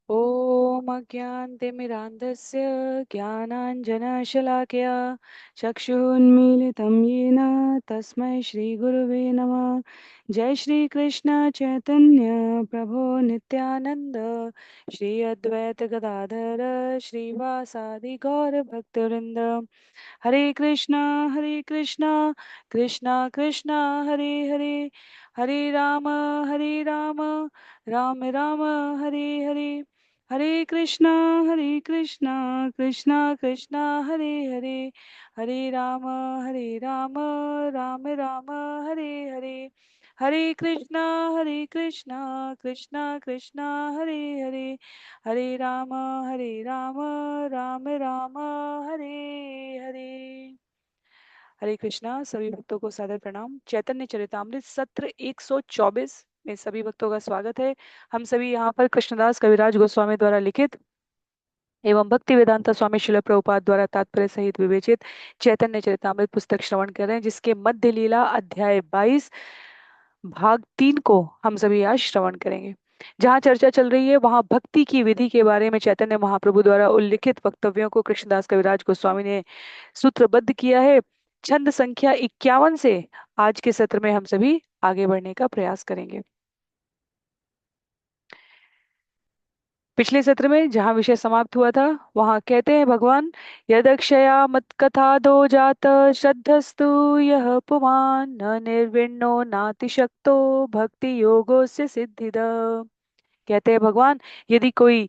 ॐ अज्ञानतिमिरान्धस्य ज्ञानाञ्जनशलाकया चक्षुन्मीलितं येन तस्मै श्रीगुरुवे नमः। जय श्रीकृष्ण चैतन्य प्रभो नित्यानन्द श्री अद्वैत गदाधर श्रीवासादि गौरभक्तवृन्द। हरे कृष्णा कृष्णा कृष्णा हरे हरे, हरे राम राम राम हरे हरे, हरे कृष्णा कृष्णा कृष्णा हरे हरे, हरे राम राम राम हरे हरे, हरे कृष्णा कृष्णा कृष्णा हरे हरे, हरे राम राम राम हरे हरे। हरे कृष्णा। सभी भक्तों को सादर प्रणाम। चैतन्य चरितामृत सत्र 124 में सभी भक्तों का स्वागत है। हम सभी यहाँ पर कृष्णदास कविराज गोस्वामी द्वारा लिखित एवं भक्ति वेदांता स्वामी शिल प्रभुपाद द्वारा तात्पर्य सहित विवेचित चैतन्य चरितामृत पुस्तक श्रवण कर रहे हैं, जिसके मध्य लीला अध्याय 22 भाग 3 को हम सभी आज श्रवण करेंगे। जहाँ चर्चा चल रही है वहां भक्ति की विधि के बारे में चैतन्य महाप्रभु द्वारा उल्लिखित वक्तव्यों को कृष्णदास कविराज गोस्वामी ने सूत्रबद्ध किया है। छंद संख्या 51 से आज के सत्र में हम सभी आगे बढ़ने का प्रयास करेंगे। पिछले सत्र में जहाँ विषय समाप्त हुआ था वहां कहते हैं भगवान, यदक्षया मत कथा दो जात श्रद्धस्तु यह पुमान न निर्विण्णो नातिशक्तो भक्ति योगो से सिद्धिद। कहते हैं भगवान, यदि कोई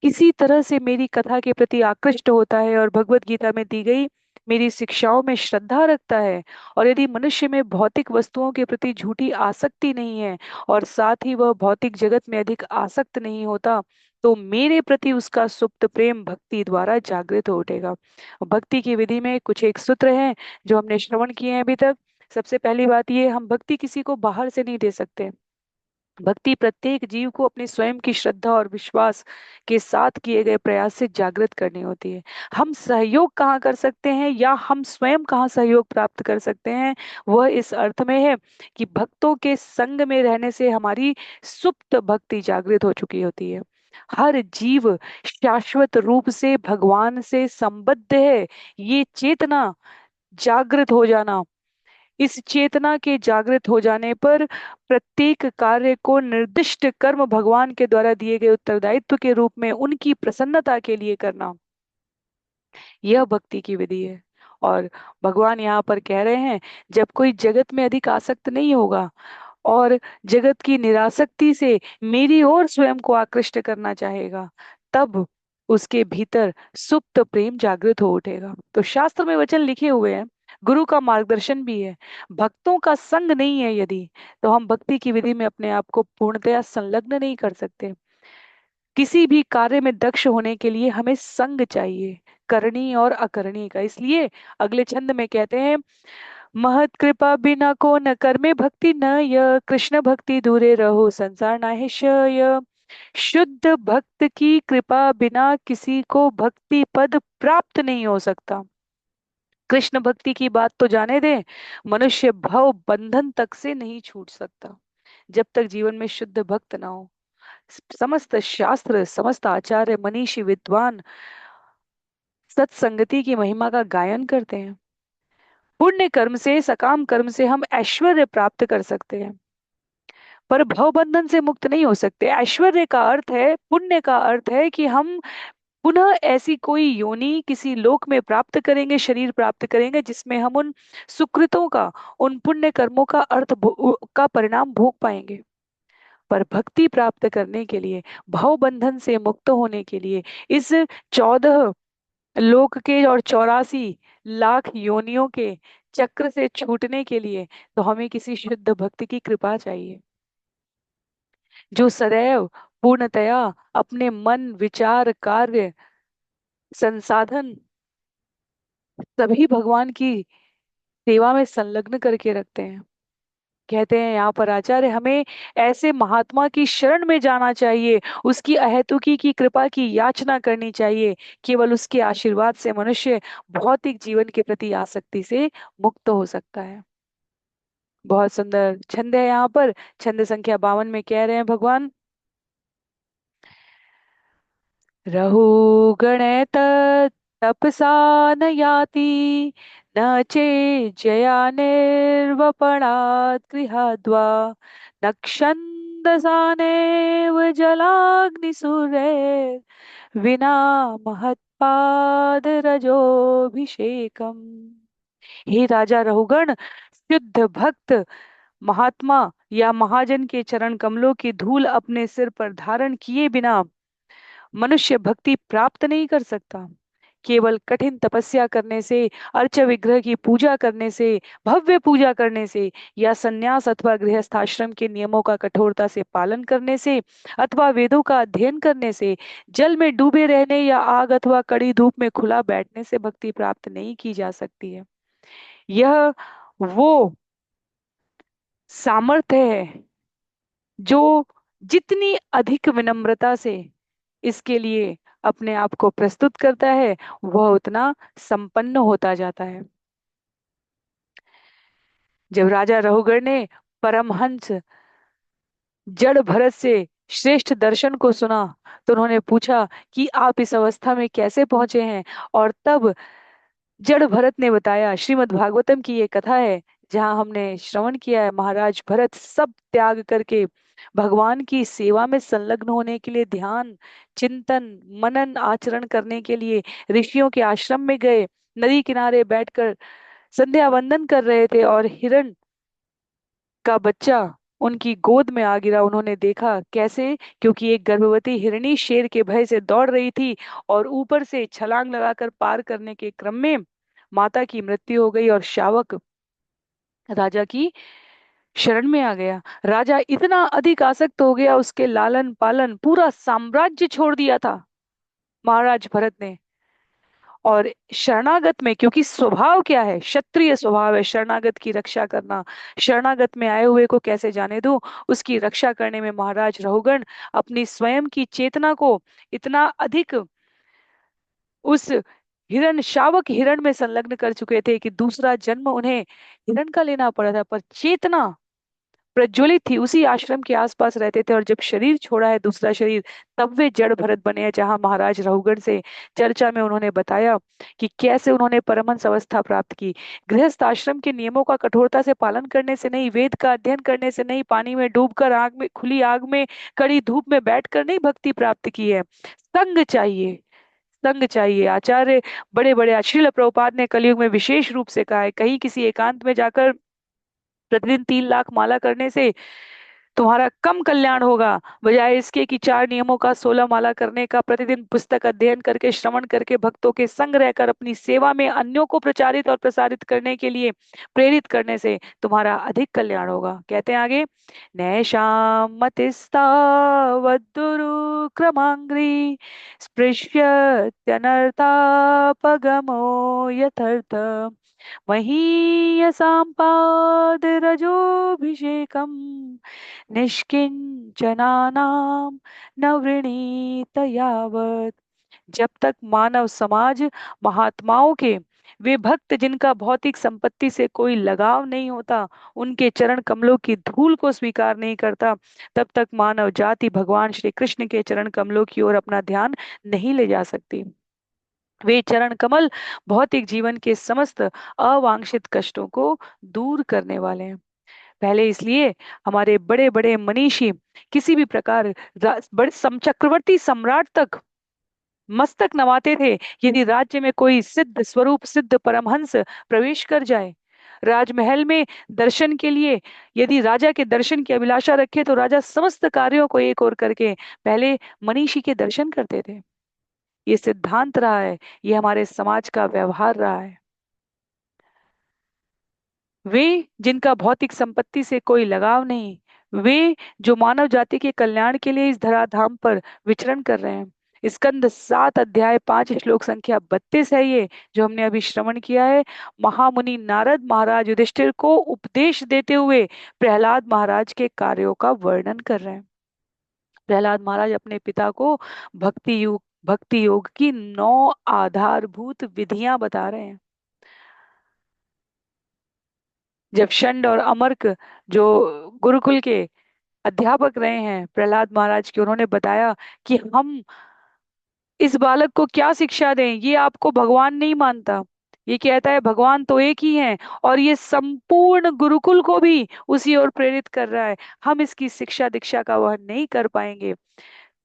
किसी तरह से मेरी कथा के प्रति आकृष्ट होता है और भगवत गीता में दी गई मेरी शिक्षाओं में श्रद्धा रखता है, और यदि मनुष्य में भौतिक वस्तुओं के प्रति झूठी आसक्ति नहीं है और साथ ही वह भौतिक जगत में अधिक आसक्त नहीं होता, तो मेरे प्रति उसका सुप्त प्रेम भक्ति द्वारा जागृत हो उठेगा। भक्ति की विधि में कुछ एक सूत्र हैं जो हमने श्रवण किए हैं अभी तक। सबसे पहली बात ये, हम भक्ति किसी को बाहर से नहीं दे सकते। भक्ति प्रत्येक जीव को अपने स्वयं की श्रद्धा और विश्वास के साथ किए गए प्रयास से जागृत करनी होती है। हम सहयोग कहाँ कर सकते हैं या हम स्वयं कहाँ सहयोग प्राप्त कर सकते हैं, वह इस अर्थ में है कि भक्तों के संग में रहने से हमारी सुप्त भक्ति जागृत हो चुकी होती है। हर जीव शाश्वत रूप से भगवान से संबद्ध है, ये चेतना जागृत हो जाना, इस चेतना के जागृत हो जाने पर प्रत्येक कार्य को निर्दिष्ट कर्म भगवान के द्वारा दिए गए उत्तरदायित्व के रूप में उनकी प्रसन्नता के लिए करना, यह भक्ति की विधि है। और भगवान यहाँ पर कह रहे हैं, जब कोई जगत में अधिक आसक्त नहीं होगा और जगत की निरासक्ति से मेरी ओर स्वयं को आकृष्ट करना चाहेगा, तब उसके भीतर सुप्त प्रेम जागृत हो उठेगा। तो शास्त्र में वचन लिखे हुए हैं, गुरु का मार्गदर्शन भी है, भक्तों का संग नहीं है यदि, तो हम भक्ति की विधि में अपने आप को पूर्णतया संलग्न नहीं कर सकते। किसी भी कार्य में दक्ष होने के लिए हमें संग चाहिए, करनी और अकरणी का। इसलिए अगले छंद में कहते हैं, महत कृपा बिना को न कर्मे भक्ति न य कृष्ण भक्ति दूरे रहो संसार नाहि क्षय। शुद्ध भक्त की कृपा बिना किसी को भक्ति पद प्राप्त नहीं हो सकता। कृष्ण भक्ति की बात तो जाने दें, मनुष्य भव बंधन तक से नहीं छूट सकता जब तक जीवन में शुद्ध भक्त ना हो। समस्त शास्त्र, समस्त आचार्य, मनीषी, विद्वान सत्संगति की महिमा का गायन करते हैं। पुण्य कर्म से, सकाम कर्म से हम ऐश्वर्य प्राप्त कर सकते हैं, पर भव बंधन से मुक्त नहीं हो सकते। ऐश्वर्य का अर्थ है, पुण्य का अर्थ है कि हम पुनः ऐसी कोई योनि किसी लोक में प्राप्त करेंगे, शरीर प्राप्त करेंगे जिसमें हम उन सुकृतों का, उन पुण्य कर्मों का का परिणाम भोग पाएंगे। पर भक्ति प्राप्त करने के लिए, भव बंधन से मुक्त होने के लिए, इस 14 लोक के और 84 लाख योनियों के चक्र से छूटने के लिए, तो हमें किसी शुद्ध भक्त की कृपा चाहिए, जो सदैव पूर्णतया अपने मन, विचार, कार्य, संसाधन सभी भगवान की सेवा में संलग्न करके रखते हैं। कहते हैं यहाँ पर आचार्य, हमें ऐसे महात्मा की शरण में जाना चाहिए, उसकी अहेतुकी की कृपा की याचना करनी चाहिए। केवल उसके आशीर्वाद से मनुष्य भौतिक जीवन के प्रति आसक्ति से मुक्त हो सकता है। बहुत सुंदर छंद है यहाँ पर। छंद संख्या 52 में कह रहे हैं भगवान, रहुगणेत तपसा न याति न चेज्जया निर्वपणात् गृहाद्वा नक्षन्दसानेव जलाग्निसूर्यैर् विना महत्पादरजोभिषेकम्। हे राजा रहुगण, शुद्ध भक्त महात्मा या महाजन के चरण कमलों की धूल अपने सिर पर धारण किए बिना मनुष्य भक्ति प्राप्त नहीं कर सकता। केवल कठिन तपस्या करने से, अर्च विग्रह की पूजा करने से, भव्य पूजा करने से, या संन्यास अथवा गृहस्थाश्रम के नियमों का कठोरता से पालन करने से, अथवा वेदों का अध्ययन करने से, जल में डूबे रहने या आग अथवा कड़ी धूप में खुला बैठने से भक्ति प्राप्त नहीं की जा सकती है। यह वो सामर्थ्य है जो जितनी अधिक विनम्रता से इसके लिए अपने आप को प्रस्तुत करता है, वह उतना संपन्न होता जाता है। जब राजा रहुगण ने परमहंस जड़ भरत से श्रेष्ठ दर्शन को सुना, तो उन्होंने पूछा कि आप इस अवस्था में कैसे पहुंचे हैं। और तब जड़ भरत ने बताया, श्रीमद् भागवतम की ये कथा है जहाँ हमने श्रवण किया है, महाराज भरत सब त्याग करके भगवान की सेवा में संलग्न होने के लिए, ध्यान चिंतन मनन आचरण करने के लिए ऋषियों के आश्रम में गए, नदी किनारे बैठकर संध्या वंदन कर रहे थे, और हिरण का बच्चा उनकी गोद में आ गिरा। उन्होंने देखा कैसे, क्योंकि एक गर्भवती हिरणी शेर के भय से दौड़ रही थी और ऊपर से छलांग लगाकर पार करने के क्रम में माता की मृत्यु हो गई और शावक राजा की शरण में आ गया। राजा इतना अधिक आसक्त हो गया, उसके लालन पालन पूरा साम्राज्य छोड़ दिया था महाराज भरत ने। और शरणागत में, क्योंकि स्वभाव क्या है, क्षत्रिय स्वभाव है शरणागत की रक्षा करना, शरणागत में आए हुए को कैसे जाने दूं, उसकी रक्षा करने में महाराज रहुगण अपनी स्वयं की चेतना को इतना अधिक उस हिरण शावक हिरण में संलग्न कर चुके थे कि दूसरा जन्म उन्हें हिरण का लेना पड़ा था, पर चेतना प्रज्वलित थी, उसी आश्रम के आसपास रहते थे। और जब शरीर छोड़ा है दूसरा शरीर, तब वे जड़ भरत बने हैं, जहां महाराज रहुगण से चर्चा में उन्होंने बताया कि कैसे उन्होंने परमहंस अवस्था प्राप्त की। गृहस्थ आश्रम के नियमों का कठोरता से पालन करने से नहीं, वेद का अध्ययन करने से नहीं, पानी में डूबकर आग में खुली आग में कड़ी धूप में बैठकर नहीं भक्ति प्राप्त की है। संग चाहिए, संग चाहिए। आचार्य बड़े बड़े श्रील प्रभुपाद ने कलयुग में विशेष रूप से कहा है, कहीं किसी एकांत में जाकर प्रतिदिन 3 लाख माला करने से तुम्हारा कम कल्याण होगा, बजाय इसके कि 4 नियमों का 16 माला करने का, प्रतिदिन पुस्तक अध्ययन करके श्रवण करके भक्तों के संग रहकर अपनी सेवा में अन्यों को प्रचारित और प्रसारित करने के लिए प्रेरित करने से तुम्हारा अधिक कल्याण होगा। कहते हैं आगे, नैषां मतिस्तावद्दुरु क्रमांग्री स्पृश्यत्यनर्थापगमो यथर्थ महीयसां पादरजोभिषेकम् निष्किंचनानां न वृणीत यावत्। जब तक मानव समाज महात्माओं के, वे भक्त जिनका भौतिक संपत्ति से कोई लगाव नहीं होता, उनके चरण कमलों की धूल को स्वीकार नहीं करता, तब तक मानव जाति भगवान श्री कृष्ण के चरण कमलों की ओर अपना ध्यान नहीं ले जा सकती। वे चरण कमल भौतिक जीवन के समस्त अवांछित कष्टों को दूर करने वाले हैं। पहले इसलिए हमारे बड़े बड़े मनीषी किसी भी प्रकार बड़े चक्रवर्ती सम्राट तक मस्तक नवाते थे यदि राज्य में कोई सिद्ध स्वरूप सिद्ध परमहंस प्रवेश कर जाए। राजमहल में दर्शन के लिए यदि राजा के दर्शन की अभिलाषा रखे, तो राजा समस्त कार्यों को एक और करके पहले मनीषी के दर्शन करते थे। ये सिद्धांत रहा है, ये हमारे समाज का व्यवहार रहा है। वे जिनका भौतिक संपत्ति से कोई लगाव नहीं, वे जो मानव जाति के कल्याण के लिए इस धराधाम पर विचरण कर रहे हैं। स्कंद 7 अध्याय 5 श्लोक संख्या 32 है ये, जो हमने अभी श्रवण किया है। महामुनि नारद महाराज युधिष्ठिर को उपदेश देते हुए प्रहलाद महाराज के कार्यों का वर्णन कर रहे हैं। प्रहलाद महाराज अपने पिता को भक्ति योग की 9 आधारभूत विधियां बता रहे हैं। जब षंड और अमर्क जो गुरुकुल के अध्यापक रहे हैं प्रहलाद महाराज के, उन्होंने बताया कि हम इस बालक को क्या शिक्षा दें, ये आपको भगवान नहीं मानता। ये कहता है भगवान तो एक ही है, और ये संपूर्ण गुरुकुल को भी उसी ओर प्रेरित कर रहा है। हम इसकी शिक्षा दीक्षा का वह नहीं कर पाएंगे।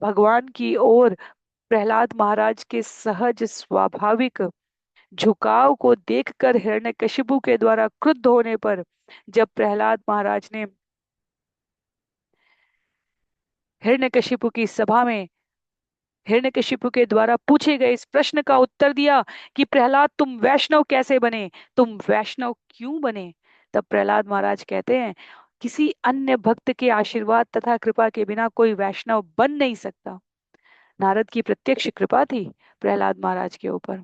भगवान की ओर प्रहलाद महाराज के सहज स्वाभाविक झुकाव को देखकर हिरण्यकशिपु के द्वारा क्रुद्ध होने पर, जब प्रहलाद महाराज ने हिरण्यकशिपु की सभा में हिरण्यकशिपु के द्वारा पूछे गए इस प्रश्न का उत्तर दिया कि प्रहलाद तुम वैष्णव कैसे बने, तुम वैष्णव क्यों बने, तब प्रहलाद महाराज कहते हैं किसी अन्य भक्त के आशीर्वाद तथा कृपा के बिना कोई वैष्णव बन नहीं सकता। नारद की प्रत्यक्ष कृपा थी प्रहलाद महाराज के ऊपर।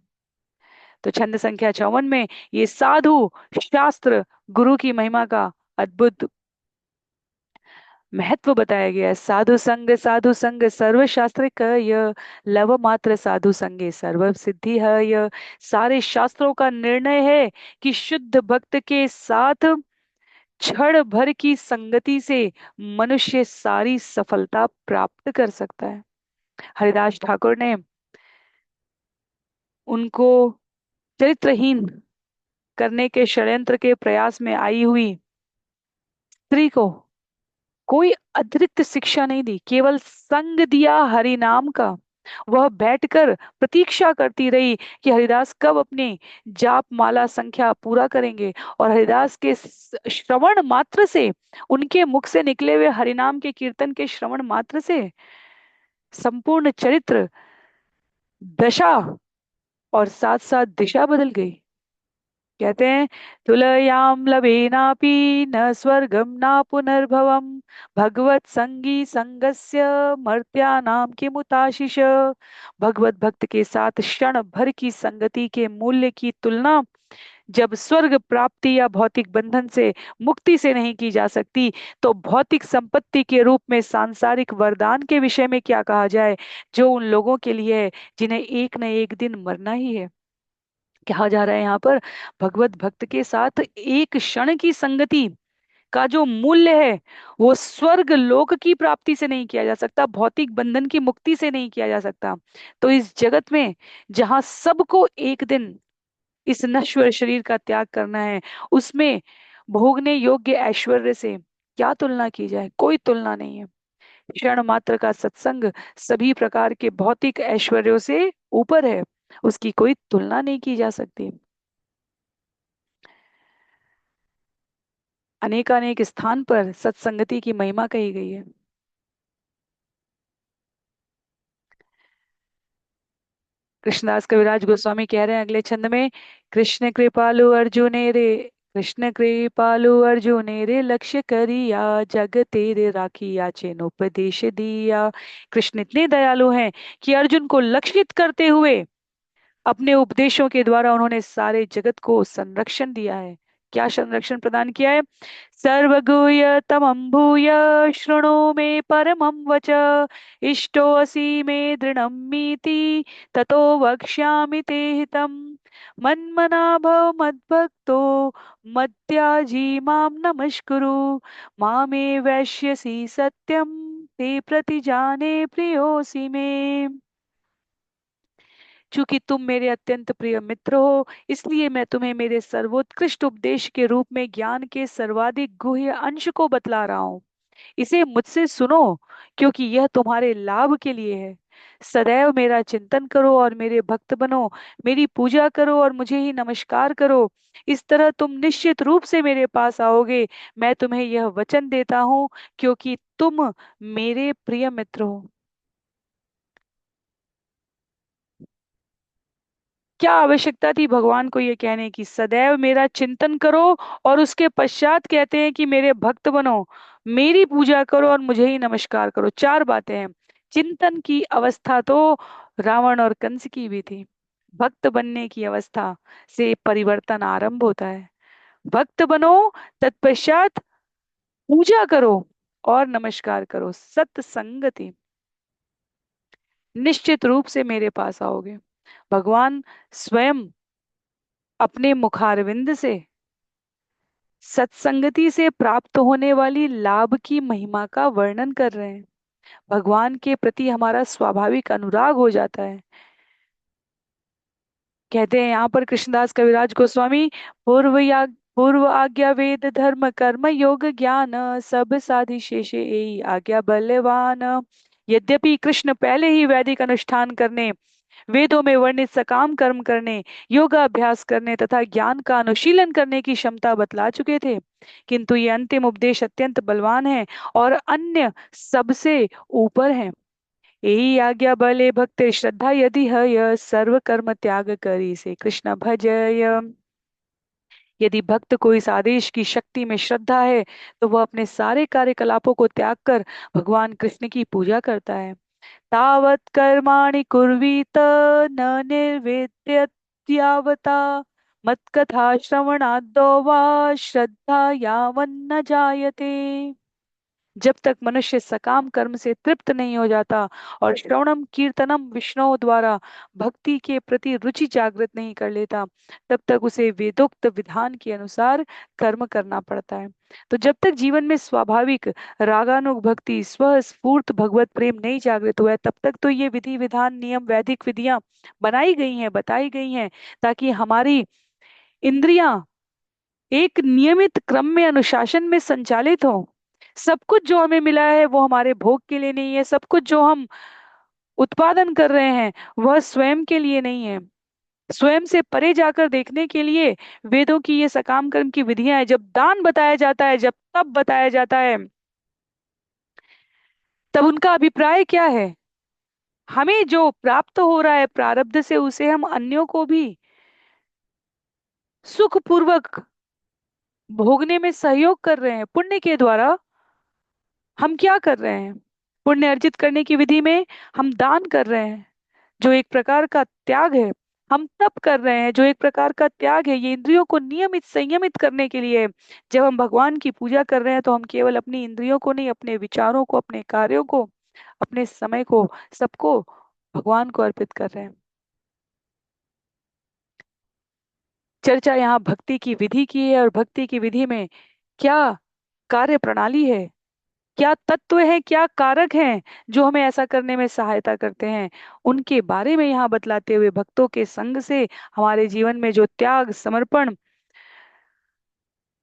तो छंद संख्या 54 में ये साधु शास्त्र गुरु की महिमा का अद्भुत महत्व बताया गया है। साधु संग सर्व शास्त्र य लव मात्र साधु संगे सर्व सिद्धि है। यह सारे शास्त्रों का निर्णय है कि शुद्ध भक्त के साथ क्षण भर की संगति से मनुष्य सारी सफलता प्राप्त कर सकता है। हरिदास ठाकुर ने उनको चरित्रहीन करने के षड्यंत्र के प्रयास में आई हुई स्त्री को कोई अतिरिक्त शिक्षा नहीं दी, केवल संग दिया हरि नाम का। वह बैठकर प्रतीक्षा करती रही कि हरिदास कब अपने जाप माला संख्या पूरा करेंगे, और हरिदास के श्रवण मात्र से, उनके मुख से निकले हुए हरिनाम के कीर्तन के श्रवण मात्र से संपूर्ण चरित्र, दशा और साथ साथ दिशा बदल गई। कहते हैं तुलयाम लवेनापि न स्वर्गम ना पुनर्भवम भगवत संगी संगस्य मर्त्यानाम किमुताशिष। भगवत भक्त के साथ क्षण भर की संगति के मूल्य की तुलना जब स्वर्ग प्राप्ति या भौतिक बंधन से मुक्ति से नहीं की जा सकती, तो भौतिक संपत्ति के रूप में सांसारिक वरदान के विषय में क्या कहा जाए, जो उन लोगों के लिए है जिन्हें एक न एक दिन मरना ही है। कहा जा रहा है यहाँ पर भगवत भक्त के साथ एक क्षण की संगति का जो मूल्य है, वो स्वर्ग लोक की प्राप्ति से नहीं किया जा सकता, भौतिक बंधन की मुक्ति से नहीं किया जा सकता। तो इस जगत में जहां सबको एक दिन इस नश्वर शरीर का त्याग करना है, उसमें भोगने योग्य ऐश्वर्य से क्या तुलना की जाए, कोई तुलना नहीं है। क्षण मात्र का सत्संग सभी प्रकार के भौतिक ऐश्वर्यों से ऊपर है, उसकी कोई तुलना नहीं की जा सकती। अनेकानेक स्थान पर सत्संगति की महिमा कही गई है। कृष्णदास कविराज गोस्वामी कह रहे हैं अगले छंद में, कृष्ण कृपालु अर्जुने रे, कृष्ण कृपालु अर्जुने रे लक्ष्य करिया जग तेरे राखिया चेन उपदेश दिया। कृष्ण इतने दयालु हैं कि अर्जुन को लक्षित करते हुए अपने उपदेशों के द्वारा उन्होंने सारे जगत को संरक्षण दिया है। क्या संरक्षण प्रदान किया है? सर्वगुह्य तमं भूय शृणु मे परमं वच, इष्टोऽसि मे दृढमीति ततो वक्ष्यामि ते हितम्। मन्मना भव मद्भक्तो मद्याजी मां नमस्कुरु, मामे वैश्यसि सत्यं ते प्रतिजाने प्रियोऽसि मे। चूंकि तुम मेरे अत्यंत प्रिय मित्र हो, इसलिए मैं तुम्हें मेरे सर्वोत्कृष्ट उपदेश के रूप में ज्ञान के सर्वाधिक गुह्य अंश को बतला रहा हूं। इसे मुझसे सुनो, क्योंकि यह तुम्हारे लाभ के लिए है। सदैव मेरा चिंतन करो और मेरे भक्त बनो, मेरी पूजा करो और मुझे ही नमस्कार करो। इस तरह तुम निश्चित रूप से मेरे पास आओगे। मैं तुम्हें यह वचन देता हूँ, क्योंकि तुम मेरे प्रिय मित्र हो। क्या आवश्यकता थी भगवान को ये कहने की, सदैव मेरा चिंतन करो, और उसके पश्चात कहते हैं कि मेरे भक्त बनो, मेरी पूजा करो और मुझे ही नमस्कार करो। चार बातें हैं। चिंतन की अवस्था तो रावण और कंस की भी थी। भक्त बनने की अवस्था से परिवर्तन आरंभ होता है। भक्त बनो, तत्पश्चात पूजा करो और नमस्कार करो। सत्संगति, निश्चित रूप से मेरे पास आओगे। भगवान स्वयं अपने मुखारविंद से सत्संगति से प्राप्त होने वाली लाभ की महिमा का वर्णन कर रहे हैं। भगवान के प्रति हमारा स्वाभाविक अनुराग हो जाता है। कहते हैं यहाँ पर कृष्णदास कविराज गोस्वामी, पूर्व आज्ञा वेद धर्म कर्म योग ज्ञान, सब साधि शेषे एई आज्ञा बलवान। यद्यपि कृष्ण पहले ही वैदिक अनुष्ठान करने, वेदों में वर्णित सकाम कर्म करने, योगाभ्यास करने तथा ज्ञान का अनुशीलन करने की क्षमता बतला चुके थे, किंतु ये अंतिम उपदेश अत्यंत बलवान है और अन्य सबसे ऊपर है। यही आज्ञा बले भक्त श्रद्धा यदि है, यह सर्व कर्म त्याग करी से कृष्ण भजय। यदि भक्त को इस आदेश की शक्ति में श्रद्धा है तो वह अपने सारे कार्यकलापों को त्याग कर भगवान कृष्ण की पूजा करता है। तावत् कर्माणि कुर्वीत न निर्वेद्यत्यावता मत्कथा श्रवणादो वा श्रद्धा यावन्न जायते। जब तक मनुष्य सकाम कर्म से तृप्त नहीं हो जाता और श्रवणम कीर्तनम विष्णु द्वारा भक्ति के प्रति रुचि जागृत नहीं कर लेता, तब तक उसे वेदोक्त विधान के अनुसार कर्म करना पड़ता है। तो जब तक जीवन में स्वाभाविक रागानुग भक्ति स्वस्फूर्त भगवत प्रेम नहीं जागृत हुआ है, तब तक तो ये विधि विधान नियम वैदिक विधियां बनाई गई हैं, बताई गई हैं, ताकि हमारी इंद्रियां एक नियमित क्रम में अनुशासन में संचालित हो। सब कुछ जो हमें मिला है वो हमारे भोग के लिए नहीं है, सब कुछ जो हम उत्पादन कर रहे हैं वह स्वयं के लिए नहीं है, स्वयं से परे जाकर देखने के लिए वेदों की ये सकाम कर्म की विधियां हैं। जब दान बताया जाता है, जब तप बताया जाता है, तब उनका अभिप्राय क्या है? हमें जो प्राप्त हो रहा है प्रारब्ध से, उसे हम अन्यों को भी सुखपूर्वक भोगने में सहयोग कर रहे हैं। पुण्य के द्वारा हम क्या कर रहे हैं? पुण्य अर्जित करने की विधि में हम दान कर रहे हैं, जो एक प्रकार का त्याग है। हम तप कर रहे हैं, जो एक प्रकार का त्याग है। ये इंद्रियों को नियमित संयमित करने के लिए है। जब हम भगवान की पूजा कर रहे हैं तो हम केवल अपनी इंद्रियों को नहीं, अपने विचारों को, अपने कार्यों को, अपने समय को, सबको भगवान को अर्पित कर रहे हैं। चर्चा यहाँ भक्ति की विधि की है, और भक्ति की विधि में क्या कार्य प्रणाली है, क्या तत्व है, क्या कारक हैं जो हमें ऐसा करने में सहायता करते हैं, उनके बारे में यहाँ बतलाते हुए भक्तों के संग से हमारे जीवन में जो त्याग, समर्पण,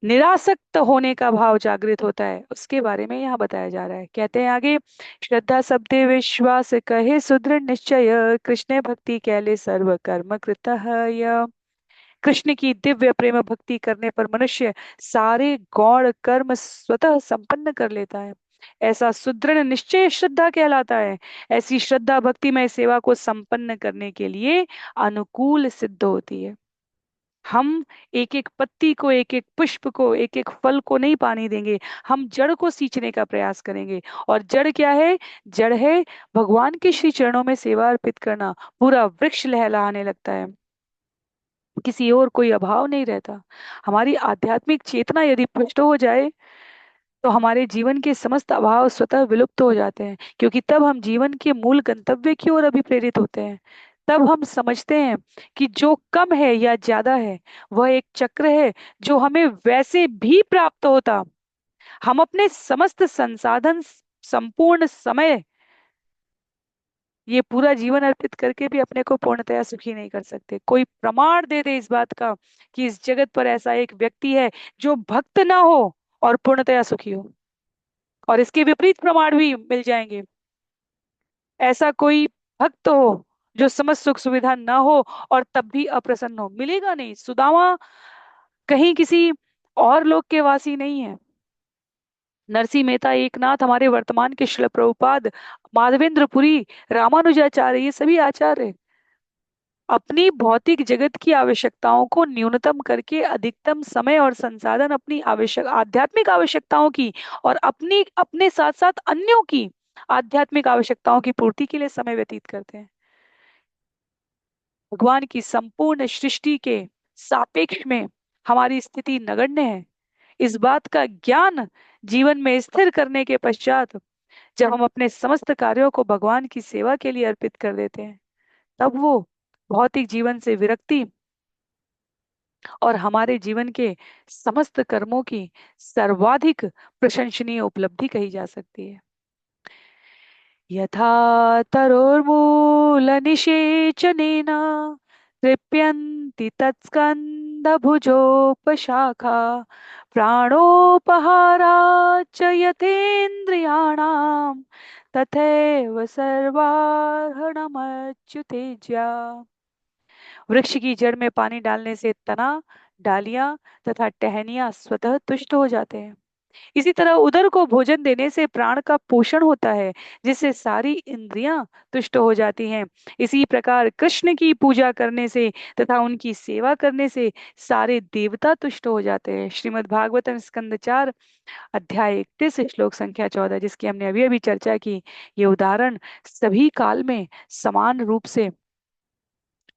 निरासक्त होने का भाव जागृत होता है, उसके बारे में यहाँ बताया जा रहा है। कहते हैं आगे, श्रद्धा शब्दे विश्वास कहे सुदृढ़ निश्चय, कृष्ण भक्ति कैले सर्व कर्म कृतः य। कृष्ण की दिव्य प्रेम भक्ति करने पर मनुष्य सारे गौण कर्म स्वतः संपन्न कर लेता है। ऐसा सुदृढ़ निश्चय श्रद्धा कहलाता है। ऐसी श्रद्धा भक्तिमय सेवा को संपन्न करने के लिए अनुकूल सिद्ध होती है। हम एक एक पत्ती को, एक एक पुष्प को, एक एक फल को नहीं पानी देंगे, हम जड़ को सींचने का प्रयास करेंगे। और जड़ क्या है? जड़ है भगवान के श्री चरणों में सेवा अर्पित करना। पूरा वृक्ष लहलहाने लगता है, किसी और कोई अभाव नहीं रहता। हमारी आध्यात्मिक चेतना यदि पुष्ट हो जाए तो हमारे जीवन के समस्त अभाव स्वतः विलुप्त हो जाते हैं, क्योंकि तब हम जीवन के मूल गंतव्य की ओर अभिप्रेरित होते हैं। तब हम समझते हैं कि जो कम है या ज्यादा है वह एक चक्र है जो हमें वैसे भी प्राप्त होता। हम अपने समस्त संसाधन, संपूर्ण समय, ये पूरा जीवन अर्पित करके भी अपने को पूर्णतया सुखी नहीं कर सकते। कोई प्रमाण दे दे इस बात का कि इस जगत पर ऐसा एक व्यक्ति है जो भक्त ना हो और पूर्णतया सुखी हो, और इसके विपरीत प्रमाण भी मिल जाएंगे। ऐसा कोई भक्त हो जो समस्त सुख सुविधा ना हो और तब भी अप्रसन्न हो, मिलेगा नहीं। सुदामा कहीं किसी और लोक के वासी नहीं है। नरसिंह मेहता, एकनाथ, हमारे वर्तमान के शिल प्रभुपाद, माधवेंद्र पुरी, रामानुजाचार्य, ये सभी आचार्य अपनी भौतिक जगत की आवश्यकताओं को न्यूनतम करके अधिकतम समय और संसाधन अपनी आवश्यक आध्यात्मिक आवश्यकताओं की और अपनी अपने साथ साथ अन्यों की आध्यात्मिक आवश्यकताओं की पूर्ति के लिए समय व्यतीत करते हैं। भगवान की संपूर्ण सृष्टि के सापेक्ष में हमारी स्थिति नगण्य है। इस बात का ज्ञान जीवन में स्थिर करने के पश्चात जब हम अपने समस्त कार्यों को भगवान की सेवा के लिए अर्पित कर देते हैं, तब वो भौतिक जीवन से विरक्ति और हमारे जीवन के समस्त कर्मों की सर्वाधिक प्रशंसनीय उपलब्धि कही जा सकती है। यथा तरोर्मूलनिषेचनेन तृप्यन्ति तत्स्कन्धभुजोपशाखा प्राणोपहाराच्च यथेन्द्रियाणां तथैव सर्वार्हणमच्युतेज्या। वृक्ष की जड़ में पानी डालने से तना, डालियां तथा टहनियां स्वतः तुष्ट हो जाते हैं। इसी तरह उदर को भोजन देने से प्राण का पोषण होता है, जिससे सारी इंद्रियां तुष्ट हो जाती हैं। इसी प्रकार कृष्ण की पूजा करने से तथा उनकी सेवा करने से सारे देवता तुष्ट हो जाते हैं। श्रीमद् भागवतम स्कंद 4 अध्याय 31 श्लोक संख्या 14, जिसकी हमने अभी अभी चर्चा की। ये उदाहरण सभी काल में समान रूप से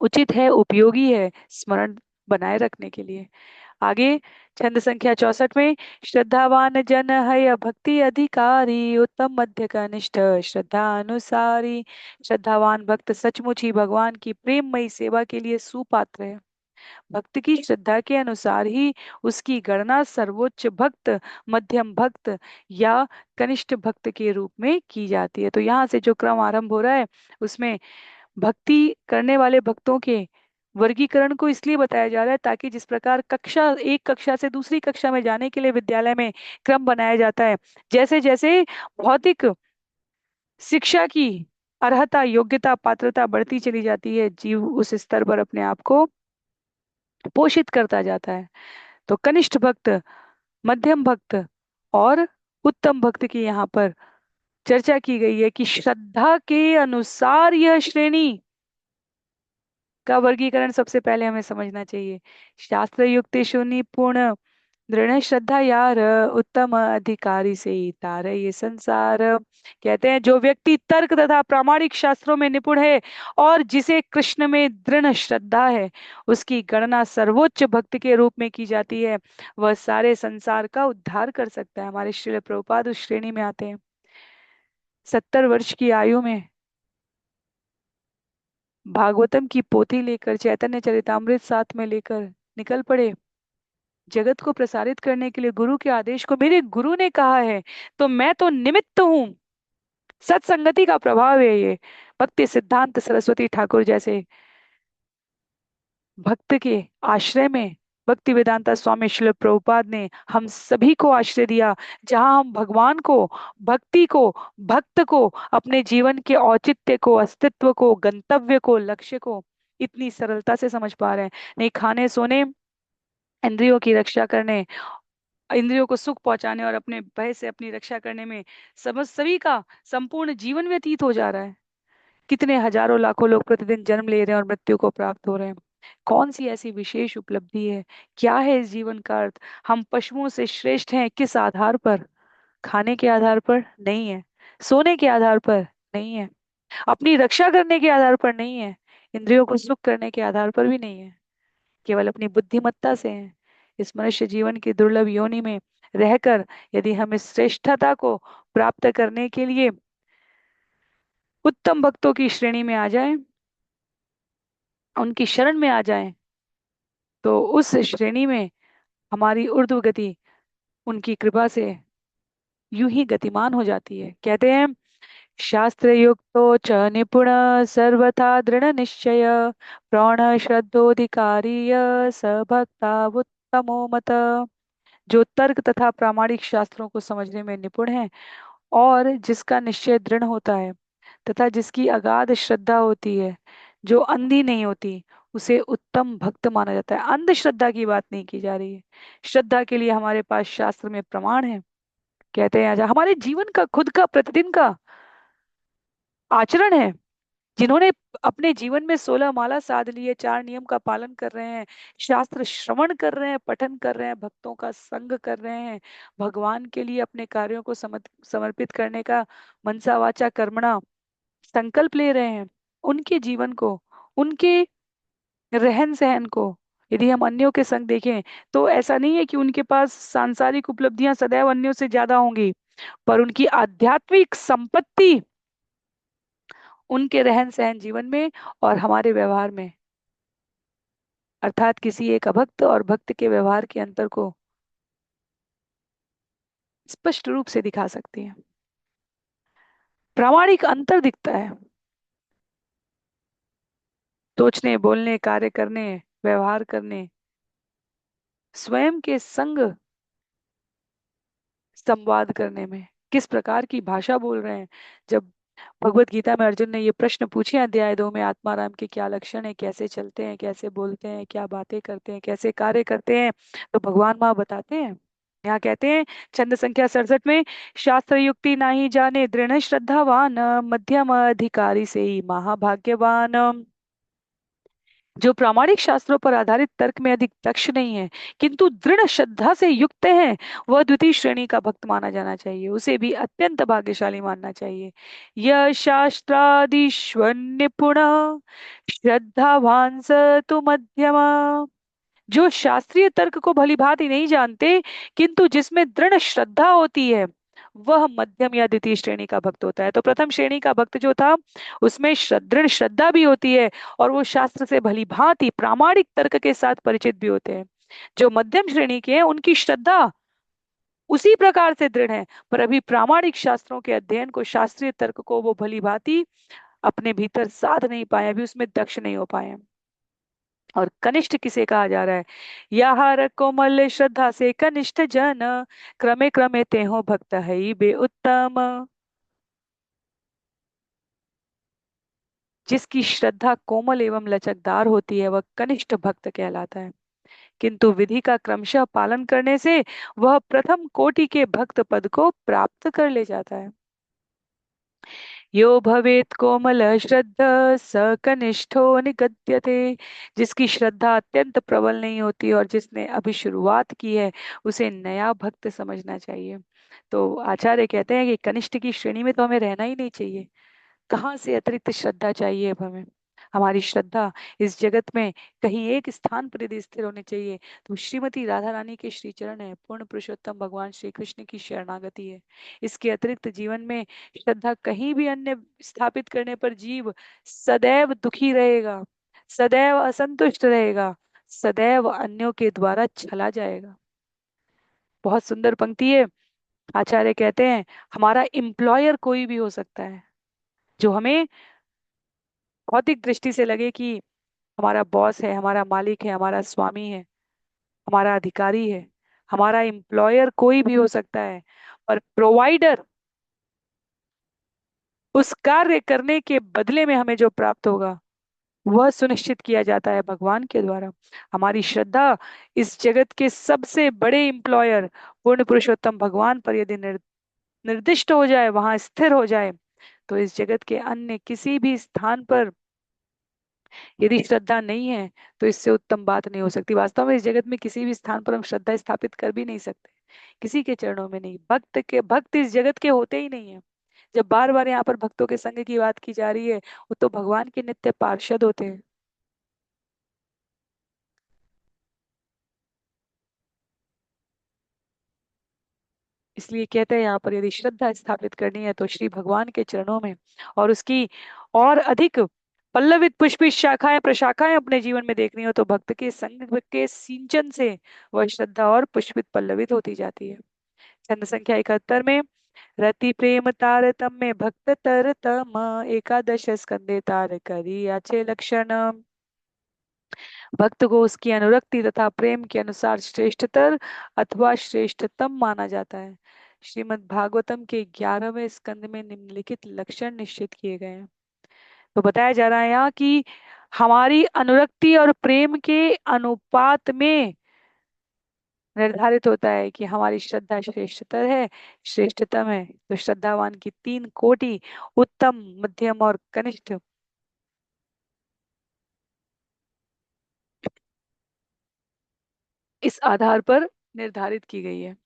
उचित है, उपयोगी है, स्मरण बनाए रखने के लिए। आगे छंद संख्या 64 में, श्रद्धावान जन है भक्ति अधिकारी उत्तम मध्य कनिष्ठ श्रद्धा अनुसारी। श्रद्धावान भक्त सचमुच ही भगवान की प्रेममयी सेवा के लिए सुपात्र है। भक्त की श्रद्धा के अनुसार ही उसकी गणना सर्वोच्च भक्त, मध्यम भक्त या कनिष्ठ भक्त के रूप में की जाती है। तो यहाँ से जो क्रम आरंभ हो रहा है उसमें भक्ति करने वाले भक्तों के वर्गीकरण को इसलिए बताया जा रहा है ताकि जिस प्रकार कक्षा, एक कक्षा से दूसरी कक्षा में जाने के लिए विद्यालय में क्रम बनाया जाता है, जैसे जैसे भौतिक शिक्षा की अर्हता, योग्यता, पात्रता बढ़ती चली जाती है, जीव उस स्तर पर अपने आप को पोषित करता जाता है। तो कनिष्ठ भक्त, मध्यम भक्त और उत्तम भक्त की यहाँ पर चर्चा की गई है कि श्रद्धा के अनुसार यह श्रेणी का वर्गीकरण सबसे पहले हमें समझना चाहिए। शास्त्र युक्तेषु निपुण दृढ़ श्रद्धा यार उत्तम अधिकारी से ही तार ये संसार। कहते हैं जो व्यक्ति तर्क तथा प्रामाणिक शास्त्रों में निपुण है और जिसे कृष्ण में दृढ़ श्रद्धा है, उसकी गणना सर्वोच्च भक्त के रूप में की जाती है। वह सारे संसार का उद्धार कर सकता है। हमारे श्रील प्रभुपाद उस श्रेणी में आते हैं। 70 वर्ष की आयु में भागवतम की पोथी लेकर, चैतन्य चरितामृत साथ में लेकर निकल पड़े जगत को प्रसारित करने के लिए। गुरु के आदेश को मेरे गुरु ने कहा है तो मैं तो निमित्त हूँ। सत्संगति का प्रभाव है ये। भक्ति सिद्धांत सरस्वती ठाकुर जैसे भक्त के आश्रय में भक्ति वेदांता स्वामी श्रील प्रभुपाद ने हम सभी को आश्रय दिया, जहां हम भगवान को, भक्ति को, भक्त को, अपने जीवन के औचित्य को, अस्तित्व को, गंतव्य को, लक्ष्य को इतनी सरलता से समझ पा रहे हैं। नहीं खाने सोने, इंद्रियों की रक्षा करने, इंद्रियों को सुख पहुंचाने और अपने भय से अपनी रक्षा करने में समझ सभी का संपूर्ण जीवन व्यतीत हो जा रहा है। कितने हजारों लाखों लोग प्रतिदिन जन्म ले रहे हैं और मृत्यु को प्राप्त हो रहे हैं। कौन सी ऐसी विशेष उपलब्धि है? क्या है इस जीवन का अर्थ? हम पशुओं से श्रेष्ठ हैं किस आधार पर? खाने के आधार पर नहीं है, सोने के आधार पर नहीं है, अपनी रक्षा करने के आधार पर नहीं है, इंद्रियों को सुख करने के आधार पर भी नहीं है, केवल अपनी बुद्धिमत्ता से हैं। इस मनुष्य जीवन की दुर्लभ योनि में रहकर यदि हम इस श्रेष्ठता को प्राप्त करने के लिए उत्तम भक्तों की श्रेणी में आ जाएं, उनकी शरण में आ जाएं, तो उस श्रेणी में हमारी ऊर्ध्व गति उनकी कृपा से यूं ही गतिमान हो जाती है। कहते हैं शास्त्र युक्तो च निपुण सर्वथा दृढ़ निश्चय प्राण श्रद्धोधिकारी स भक्ता उत्तमो मत। जो तर्क तथा प्रामाणिक शास्त्रों को समझने में निपुण है और जिसका निश्चय दृढ़ होता है तथा जिसकी अगाध श्रद्धा होती है, जो अंधी नहीं होती, उसे उत्तम भक्त माना जाता है। अंधश्रद्धा की बात नहीं की जा रही है। श्रद्धा के लिए हमारे पास शास्त्र में प्रमाण है। कहते हैं आजा हमारे जीवन का खुद का प्रतिदिन का आचरण है। जिन्होंने अपने जीवन में 16 माला साध लिए, 4 नियम का पालन कर रहे हैं, शास्त्र श्रवण कर रहे हैं, पठन कर रहे हैं, भक्तों का संग कर रहे हैं, भगवान के लिए अपने कार्यों को समर्पित करने का मनसा वाचा कर्मणा संकल्प ले रहे हैं, उनके जीवन को, उनके रहन सहन को यदि हम अन्यों के संग देखें तो ऐसा नहीं है कि उनके पास सांसारिक उपलब्धियां सदैव अन्यों से ज्यादा होंगी, पर उनकी आध्यात्मिक संपत्ति उनके रहन सहन जीवन में और हमारे व्यवहार में, अर्थात किसी एक अभक्त और भक्त के व्यवहार के अंतर को स्पष्ट रूप से दिखा सकती है। प्रामाणिक अंतर दिखता है। सोचने, बोलने, कार्य करने, व्यवहार करने, स्वयं के संग संवाद करने में, किस प्रकार की भाषा बोल रहे हैं। जब भगवत गीता में अर्जुन ने ये प्रश्न पूछे अध्याय 2 में, आत्माराम के क्या लक्षण है, कैसे चलते हैं, कैसे बोलते हैं, क्या बातें करते हैं, कैसे कार्य करते हैं, तो भगवान वहां बताते हैं। यहाँ कहते हैं छंद संख्या 67 में, शास्त्र युक्ति नाही जाने दृढ़ श्रद्धावान, मध्यम अधिकारी से ही महाभाग्यवान। जो प्रामाणिक शास्त्रों पर आधारित तर्क में अधिक दक्ष नहीं है किंतु दृढ़ श्रद्धा से युक्त है, वह द्वितीय श्रेणी का भक्त माना जाना चाहिए, उसे भी अत्यंत भाग्यशाली मानना चाहिए। यह शास्त्रादीश्वर निपुण श्रद्धावान स तु मध्यम। जो शास्त्रीय तर्क को भली भांति नहीं जानते किंतु जिसमें दृढ़ श्रद्धा होती है, वह मध्यम या द्वितीय श्रेणी का भक्त होता है। तो प्रथम श्रेणी का भक्त जो था, उसमें दृढ़ श्रद्धा भी होती है और वो शास्त्र से भली भांति प्रामाणिक तर्क के साथ परिचित भी होते हैं। जो मध्यम श्रेणी के हैं, उनकी श्रद्धा उसी प्रकार से दृढ़ है, पर अभी प्रामाणिक शास्त्रों के अध्ययन को, शास्त्रीय तर्क को वो भली भांति अपने भीतर साध नहीं पाए, अभी उसमें दक्ष नहीं हो पाए हैं। और कनिष्ठ किसे कहा जा रहा है? याहार कोमल श्रद्धा से कनिष्ठ जन, क्रमे क्रमे ते हो भक्त है बे उत्तम। जिसकी श्रद्धा कोमल एवं लचकदार होती है, वह कनिष्ठ भक्त कहलाता है, किंतु विधि का क्रमशः पालन करने से वह प्रथम कोटि के भक्त पद को प्राप्त कर ले जाता है। यो भवेत कोमल श्रद्धा स कनिष्ठो निगद्यते। जिसकी श्रद्धा अत्यंत प्रबल नहीं होती और जिसने अभी शुरुआत की है, उसे नया भक्त समझना चाहिए। तो आचार्य कहते हैं कि कनिष्ठ की श्रेणी में तो हमें रहना ही नहीं चाहिए। कहाँ से अतिरिक्त श्रद्धा चाहिए अब हमें? हमारी श्रद्धा इस जगत में कहीं एक स्थान पर यदि स्थिर होनी चाहिए, तो श्रीमती राधा रानी के श्री चरण है, पूर्ण पुरुषोत्तम भगवान श्री कृष्ण की शरणागति है। इसके अतिरिक्त जीवन में श्रद्धा कहीं भी अन्य स्थापित करने पर जीव सदैव दुखी रहेगा, सदैव असंतुष्ट रहेगा, सदैव अन्यों के द्वारा छला जाएगा। बहुत सुंदर पंक्ति है। आचार्य कहते हैं हमारा एम्प्लॉयर कोई भी हो सकता है, जो हमें भौतिक दृष्टि से लगे कि हमारा बॉस है, हमारा मालिक है, हमारा स्वामी है, हमारा अधिकारी है। हमारा एम्प्लॉयर कोई भी हो सकता है, पर प्रोवाइडर, उस कार्य करने के बदले में हमें जो प्राप्त होगा, वह सुनिश्चित किया जाता है भगवान के द्वारा। हमारी श्रद्धा इस जगत के सबसे बड़े एम्प्लॉयर पूर्ण पुरुषोत्तम भगवान पर यदि निर्दिष्ट हो जाए, वहां स्थिर हो जाए, तो इस जगत के अन्य किसी भी स्थान पर यदि श्रद्धा नहीं है, तो इससे उत्तम बात नहीं हो सकती। वास्तव में इस जगत में किसी भी स्थान पर हम श्रद्धा स्थापित कर भी नहीं सकते, किसी के चरणों में नहीं। भक्त इस जगत के होते ही नहीं है। जब बार बार यहाँ पर भक्तों के संग की बात की जा रही है, वो तो भगवान के नित्य पार्षद होते हैं। इसलिए कहते हैं यहाँ पर यदि श्रद्धा स्थापित करनी है, तो श्री भगवान के चरणों में और उसकी और अधिक पल्लवित पुष्पित शाखाएं प्रशाखाएं अपने जीवन में देखनी हो, तो भक्त के संग के सिंचन से वह श्रद्धा और पुष्पित पल्लवित होती जाती है। छंद संख्या 71 में, रति प्रेम तारतम्य भक्त तरतम, एकादश स्कंदे तार करी अच्छे लक्षण। भक्त को उसकी अनुरक्ति तथा प्रेम के अनुसार श्रेष्ठतर अथवा श्रेष्ठतम माना जाता है। श्रीमद् भागवतम के 11वें स्कंद में निम्नलिखित लक्षण निश्चित किए गए हैं। तो बताया जा रहा है यहाँ कि हमारी अनुरक्ति और प्रेम के अनुपात में निर्धारित होता है कि हमारी श्रद्धा श्रेष्ठतर है, श्रेष्ठतम है। तो श्रद्धावान की 3 कोटि, उत्तम, मध्यम और कनिष्ठ, इस आधार पर निर्धारित की गई है।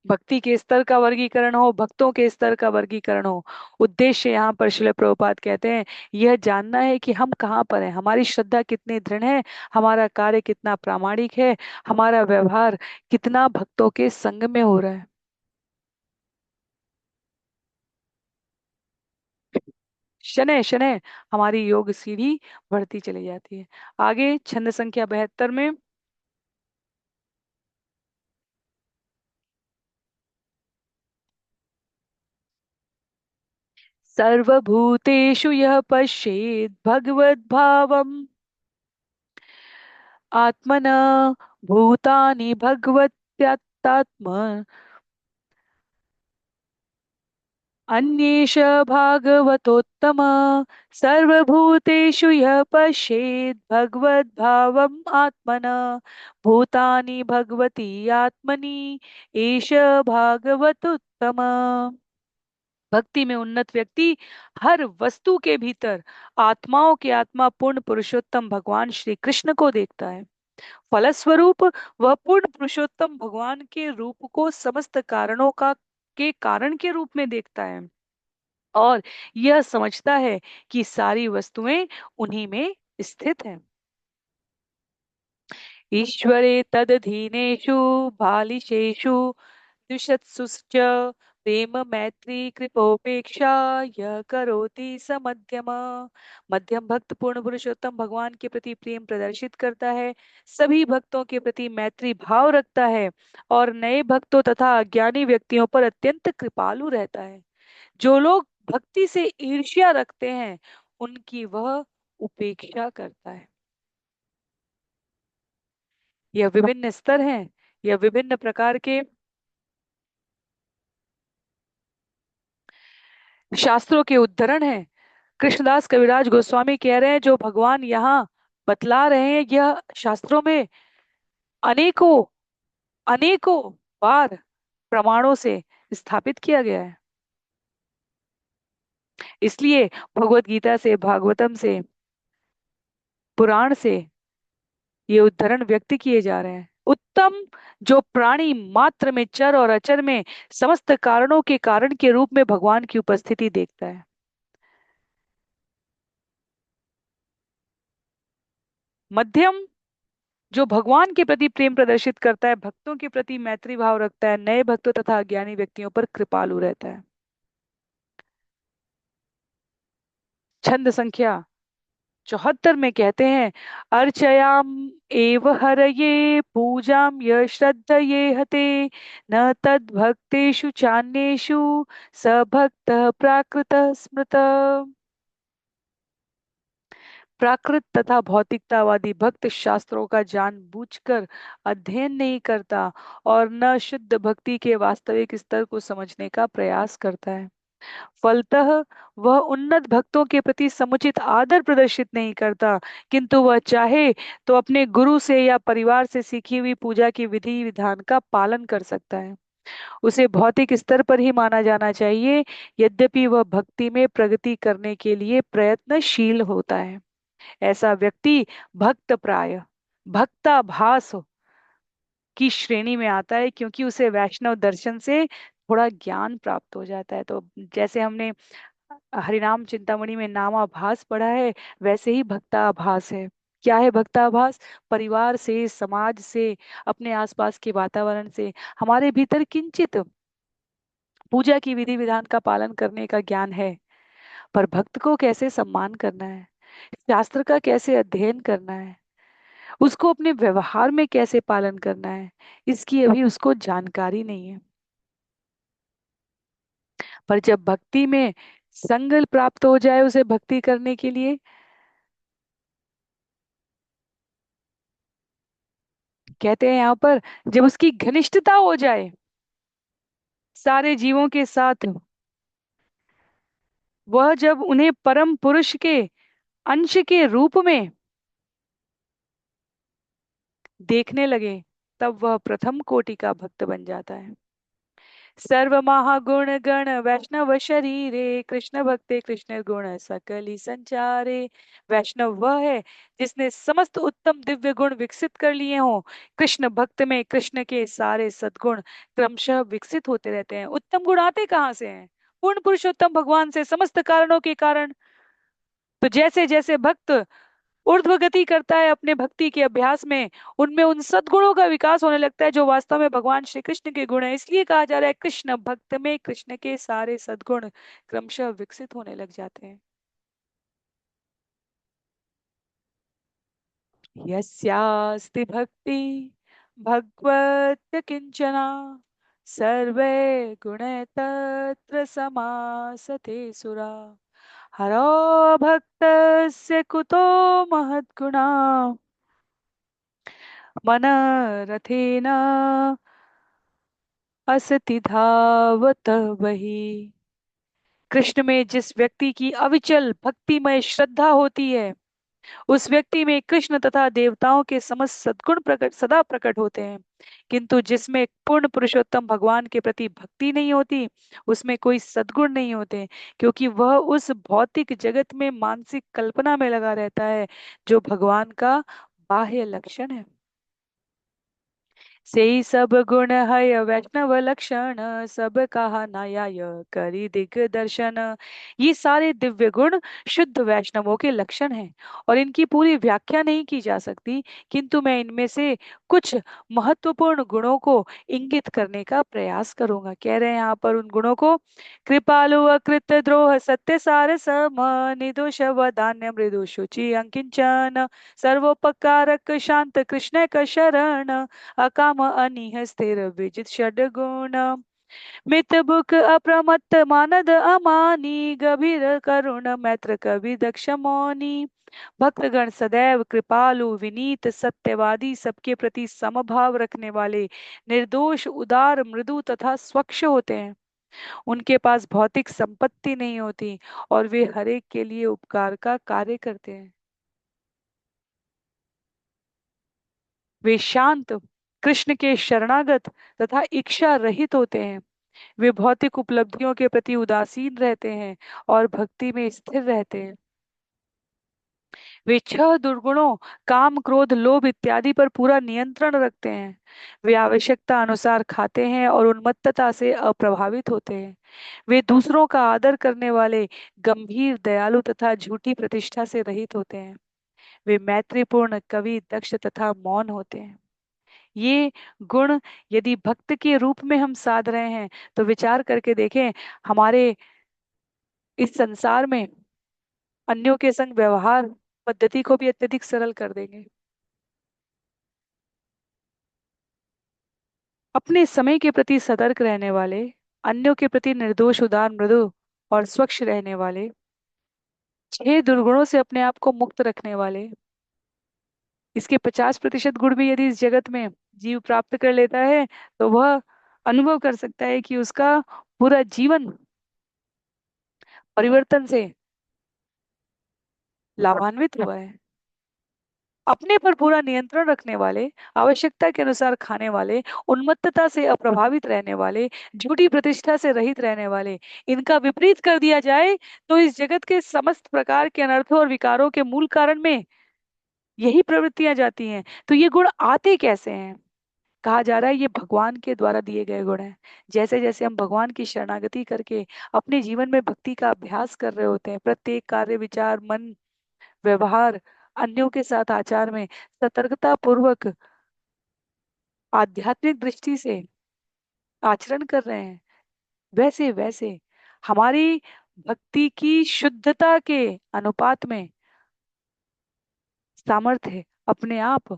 भक्ति के स्तर का वर्गीकरण हो, भक्तों के स्तर का वर्गीकरण हो, उद्देश्य यहाँ पर श्रील प्रभुपाद कहते हैं यह जानना है कि हम कहाँ पर हैं, हमारी श्रद्धा कितनी दृढ़ है, हमारा कार्य कितना प्रामाणिक है, हमारा व्यवहार कितना भक्तों के संग में हो रहा है। शनय शनय हमारी योग सीढ़ी बढ़ती चली जाती है। आगे छंद संख्या 72 में, सर्वभूतेषु यः पश्येत् भगवद्भावम् आत्मन भूतानि भगवत्यात्म अन्येष भागवतोत्तम सर्वभूतेषु यः पश्येत् भगवद्भावम् आत्मन भूतानि भगवति आत्मनि एष भागवतोत्तम। भक्ति में उन्नत व्यक्ति हर वस्तु के भीतर आत्माओं के आत्मा पूर्ण पुरुषोत्तम भगवान श्री कृष्ण को देखता है। फलस्वरूप वह पूर्ण पुरुषोत्तम भगवान के रूप को समस्त कारणों का के कारण के रूप में देखता है और यह समझता है कि सारी वस्तुएं उन्हीं में स्थित हैं। ईश्वरे तदधीनेषु बालिशेषु द्विषत्सुश्च प्रेम मैत्री कृपोपेक्षा यह करोति स मध्यम। मध्यम भक्त पूर्ण पुरुषोत्तम भगवान के प्रति प्रेम प्रदर्शित करता है, सभी भक्तों के प्रति मैत्री भाव रखता है और नए भक्तों तथा अज्ञानी व्यक्तियों पर अत्यंत कृपालु रहता है। जो लोग भक्ति से ईर्ष्या रखते हैं उनकी वह उपेक्षा करता है। यह विभिन्न स्तर हैं, यह विभिन्न प्रकार के शास्त्रों के उद्धरण हैं। कृष्णदास कविराज गोस्वामी कह रहे हैं जो भगवान यहाँ बतला रहे हैं यह शास्त्रों में अनेकों अनेकों बार प्रमाणों से स्थापित किया गया है। इसलिए भगवत गीता से, भागवतम से, पुराण से ये उद्धरण व्यक्त किए जा रहे हैं। उत्तम जो प्राणी मात्र में चर और अचर में समस्त कारणों के कारण के रूप में भगवान की उपस्थिति देखता है। मध्यम जो भगवान के प्रति प्रेम प्रदर्शित करता है, भक्तों के प्रति मैत्री भाव रखता है, नए भक्तों तथा अज्ञानी व्यक्तियों पर कृपालु रहता है। छंद संख्या 74 में कहते हैं, अर्चयाम एव हरये पूजाम य श्रद्धये हते न तद भक्तेषु चान्येषु स भक्त प्राकृत स्मृत। प्राकृत तथा भौतिकतावादी भक्त शास्त्रों का जानबूझकर अध्ययन नहीं करता और न शुद्ध भक्ति के वास्तविक स्तर को समझने का प्रयास करता है। फलतः वह उन्नत भक्तों के प्रति समुचित आदर प्रदर्शित नहीं करता, किंतु वह चाहे तो अपने गुरु से या परिवार से सीखी हुई पूजा की विधि विधान का पालन कर सकता है। उसे भौतिक स्तर पर ही माना जाना चाहिए, यद्यपि वह भक्ति में प्रगति करने के लिए प्रयत्नशील होता है। ऐसा व्यक्ति भक्त प्राय भक्ताभास की श्रेणी में आता है, क्योंकि उसे वैष्णव दर्शन से थोड़ा ज्ञान प्राप्त हो जाता है। तो जैसे हमने हरिनाम चिंतामणि में नामाभास पढ़ा है, वैसे ही भक्ताभास है। क्या है भक्ताभास? परिवार से, समाज से, अपने आसपास के वातावरण से हमारे भीतर किंचित पूजा की विधि विधान का पालन करने का ज्ञान है, पर भक्त को कैसे सम्मान करना है, शास्त्र का कैसे अध्ययन करना है, उसको अपने व्यवहार में कैसे पालन करना है, इसकी अभी उसको जानकारी नहीं है। पर जब भक्ति में संग प्राप्त हो जाए उसे भक्ति करने के लिए, कहते हैं यहाँ पर, जब उसकी घनिष्ठता हो जाए सारे जीवों के साथ, वह जब उन्हें परम पुरुष के अंश के रूप में देखने लगे, तब वह प्रथम कोटि का भक्त बन जाता है। सर्व महागुण गण वैष्णव शरीरे कृष्ण भक्ते कृष्ण गुण सकली संचारे। वैष्णव वह है जिसने समस्त उत्तम दिव्य गुण विकसित कर लिए हों। कृष्ण भक्त में कृष्ण के सारे सद्गुण क्रमशः विकसित होते रहते हैं। उत्तम गुण आते कहाँ से हैं? पूर्ण पुरुषोत्तम भगवान से, समस्त कारणों के कारण। तो जैसे जैसे भक्त ऊर्ध्व गति करता है अपने भक्ति के अभ्यास में, उनमें उन सद्गुणों का विकास होने लगता है जो वास्तव में भगवान श्री कृष्ण के गुण है। इसलिए कहा जा रहा है कृष्ण भक्त में कृष्ण के सारे सद्गुण क्रमशः विकसित होने लग जाते हैं। यस्यास्ति भक्ति भगवत किंचना सर्वे गुणे तत्र समासते सुरा। हरो भक्तस्य कुतो महद्गुणा मनरथेन असति धावत वही। कृष्ण में जिस व्यक्ति की अविचल भक्तिमय श्रद्धा होती है, उस व्यक्ति में कृष्ण तथा देवताओं के समस्त सद्गुण प्रकट सदा प्रकट होते हैं। किंतु जिसमें पूर्ण पुरुषोत्तम भगवान के प्रति भक्ति नहीं होती, उसमें कोई सद्गुण नहीं होते, क्योंकि वह उस भौतिक जगत में मानसिक कल्पना में लगा रहता है, जो भगवान का बाह्य लक्षण है। से ही सब गुण है वैष्णव लक्षण, सब कहा नायाय करी दिग्दर्शन। ये सारे दिव्य गुण शुद्ध वैष्णवों के लक्षण हैं, और इनकी पूरी व्याख्या नहीं की जा सकती, किंतु मैं इनमें से कुछ महत्वपूर्ण गुणों को इंगित करने का प्रयास करूंगा। कह रहे हैं यहाँ पर उन गुणों को, कृपालु अकृत द्रोह सत्य सार सम, निर्दोष वदान्य मृदु शुचि अंकिंचन, सर्वोपकारक शांत कृष्ण का शरण, अकाम अनिह स्थिर विजित षडगुण, मित बुक अप्रमत्त मानद अमानी, गभीर करुण मैत्र कवि दक्ष मौनी। भक्तगण सदैव कृपालु विनीत सत्यवादी, सबके प्रति समभाव रखने वाले, निर्दोष उदार मृदु तथा स्वच्छ होते हैं। उनके पास भौतिक संपत्ति नहीं होती, और वे हरेक के लिए उपकार का कार्य करते हैं। वे शांत, कृष्ण के शरणागत तथा इच्छा रहित होते हैं। वे भौतिक उपलब्धियों के प्रति उदासीन रहते हैं और भक्ति में स्थिर रहते हैं। वे छह दुर्गुणों काम क्रोध लोभ इत्यादि पर पूरा नियंत्रण रखते हैं। वे आवश्यकता अनुसार खाते हैं और उन्मत्तता से अप्रभावित होते हैं। वे दूसरों का आदर करने वाले, गंभीर दयालु तथा झूठी प्रतिष्ठा से रहित होते हैं। वे मैत्रीपूर्ण, कवि, दक्ष तथा मौन होते हैं। ये गुण यदि भक्त के रूप में हम साध रहे हैं, तो विचार करके देखें, हमारे इस संसार में अन्यों के संग व्यवहार पद्धति को भी अत्यधिक सरल कर देंगे। अपने समय के प्रति सतर्क रहने वाले, अन्यों के प्रति निर्दोष उदार मृदु और स्वच्छ रहने वाले, छह दुर्गुणों से अपने आप को मुक्त रखने वाले, इसके 50% गुण भी यदि इस जगत में जीव प्राप्त कर लेता है, तो वह अनुभव कर सकता है कि उसका पूरा जीवन परिवर्तन से लाभान्वित हुआ है। अपने पर पूरा नियंत्रण रखने वाले, आवश्यकता के अनुसार खाने वाले, उन्मत्तता से अप्रभावित रहने वाले, झूठी प्रतिष्ठा से रहित रहने वाले, इनका विपरीत कर दिया जाए तो इस जगत के समस्त प्रकार के अनर्थों और विकारों के मूल कारण में यही प्रवृत्तियां जाती हैं। तो ये गुण आते कैसे हैं? कहा जा रहा है ये भगवान के द्वारा दिए गए गुण हैं। जैसे जैसे हम भगवान की शरणागति करके अपने जीवन में भक्ति का अभ्यास कर रहे होते हैं, प्रत्येक कार्य, विचार, मन, व्यवहार, अन्यों के साथ आचार में सतर्कता पूर्वक आध्यात्मिक दृष्टि से आचरण कर रहे हैं, वैसे वैसे हमारी भक्ति की शुद्धता के अनुपात में सामर्थ्य अपने आप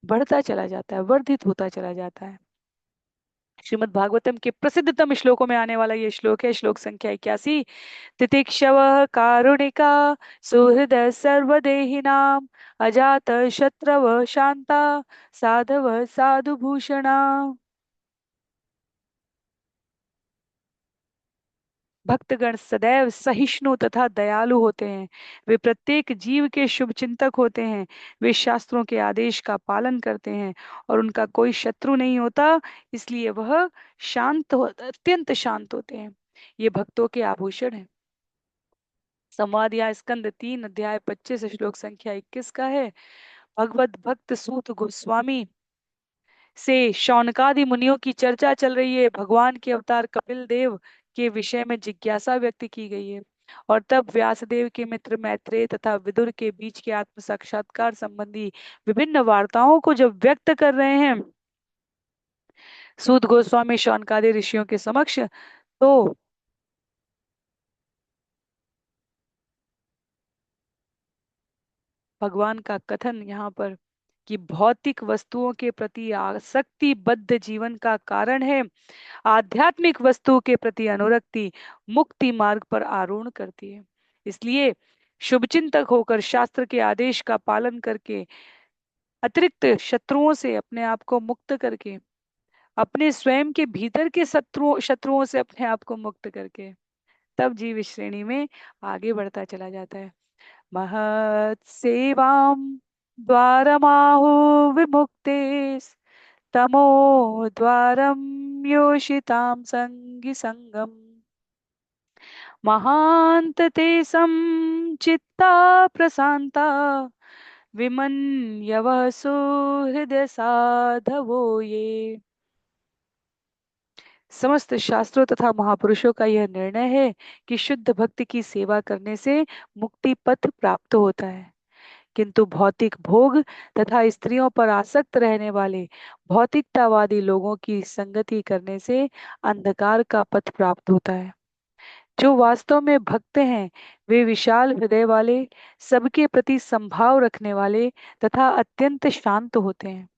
बढ़ता चला जाता है, वर्धित होता चला जाता है। श्रीमद् भागवतम के प्रसिद्धतम श्लोकों में आने वाला ये श्लोक है, श्लोक संख्या 81। तितिक्षव कारुणिका सुहृद सर्वदेहिनाम, अजात शत्रव शांता साधव साधु भूषणा। भक्तगण सदैव सहिष्णु तथा दयालु होते हैं। वे प्रत्येक जीव के शुभ चिंतक होते हैं। वे शास्त्रों के आदेश का पालन करते हैं और उनका कोई शत्रु नहीं होता, इसलिए वह अत्यंत शांत होते हैं। ये भक्तों के आभूषण हैं। संवाद या स्कंद 3 अध्याय 25 श्लोक संख्या 21 का है। भगवत भक्त सूत गोस्वामी से शौनकादि मुनियों की चर्चा चल रही है। भगवान के अवतार कपिल देव के विषय में जिज्ञासा व्यक्त की गई है, और तब व्यासदेव के मित्र मैत्रेय तथा विदुर के बीच के आत्म साक्षात्कार संबंधी विभिन्न वार्ताओं को जब व्यक्त कर रहे हैं सूत गोस्वामी शौनकादि ऋषियों के समक्ष, तो भगवान का कथन यहाँ पर कि भौतिक वस्तुओं के प्रति आसक्तिबद्ध जीवन का कारण है। आध्यात्मिक वस्तु के प्रति अनुरक्ति मुक्ति मार्ग पर आरूढ़ करती है। इसलिए शुभचिंतक होकर शास्त्र के आदेश का पालन करके, अतिरिक्त शत्रुओं से अपने आप को मुक्त करके, अपने स्वयं के भीतर के शत्रुओं शत्रुओं से अपने आप को मुक्त करके, तब जीव इस श्रेणी में आगे बढ़ता चला जाता है। महत सेवाम द्वारमाहु विमुक्ते तमो द्वारम योषिताम संगी संगम महांत ते चित्ता प्रशांता विमन्यव सुहृदय साधवो ये। समस्त शास्त्रों तथा महापुरुषों का यह निर्णय है कि शुद्ध भक्ति की सेवा करने से मुक्ति पथ प्राप्त होता है, किंतु भौतिक भोग तथा स्त्रियों पर आसक्त रहने वाले भौतिकतावादी लोगों की संगति करने से अंधकार का पथ प्राप्त होता है। जो वास्तव में भक्त हैं वे विशाल हृदय वाले, सबके प्रति संभाव रखने वाले तथा अत्यंत शांत होते हैं।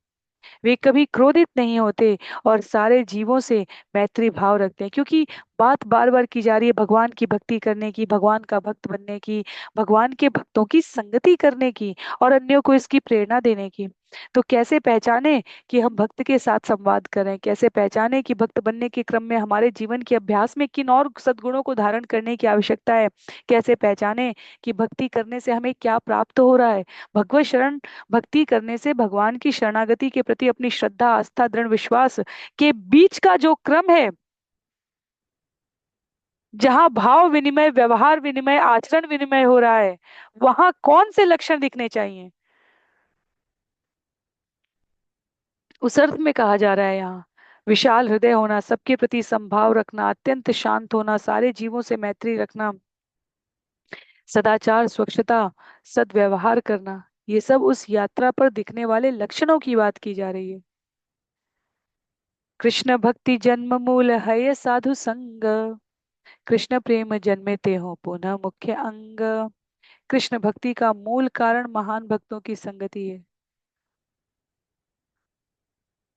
वे कभी क्रोधित नहीं होते और सारे जीवों से मैत्री भाव रखते हैं, क्योंकि बात बार बार की जा रही है भगवान की भक्ति करने की, भगवान का भक्त बनने की, भगवान के भक्तों की संगति करने की और अन्यों को इसकी प्रेरणा देने की। तो कैसे पहचाने कि हम भक्त के साथ संवाद करें, कैसे पहचाने कि भक्त बनने के क्रम में हमारे जीवन के अभ्यास में किन और सद्गुणों को धारण करने की आवश्यकता है, कैसे पहचाने कि भक्ति करने से हमें क्या प्राप्त हो रहा है। भगवत शरण भक्ति करने से भगवान की शरणागति के प्रति अपनी श्रद्धा, आस्था, दृढ़ विश्वास के बीच का जो क्रम है, जहां भाव विनिमय, व्यवहार विनिमय, आचरण विनिमय हो रहा है, वहां कौन से लक्षण दिखने चाहिए, उस अर्थ में कहा जा रहा है यहाँ। विशाल हृदय होना, सबके प्रति संभाव रखना, अत्यंत शांत होना, सारे जीवों से मैत्री रखना, सदाचार, स्वच्छता, सद्व्यवहार करना, ये सब उस यात्रा पर दिखने वाले लक्षणों की बात की जा रही है। कृष्ण भक्ति जन्म मूल है ये साधु संग, कृष्ण प्रेम जन्मेते हो पुनः मुख्य अंग। कृष्ण भक्ति का मूल कारण महान भक्तों की संगति है।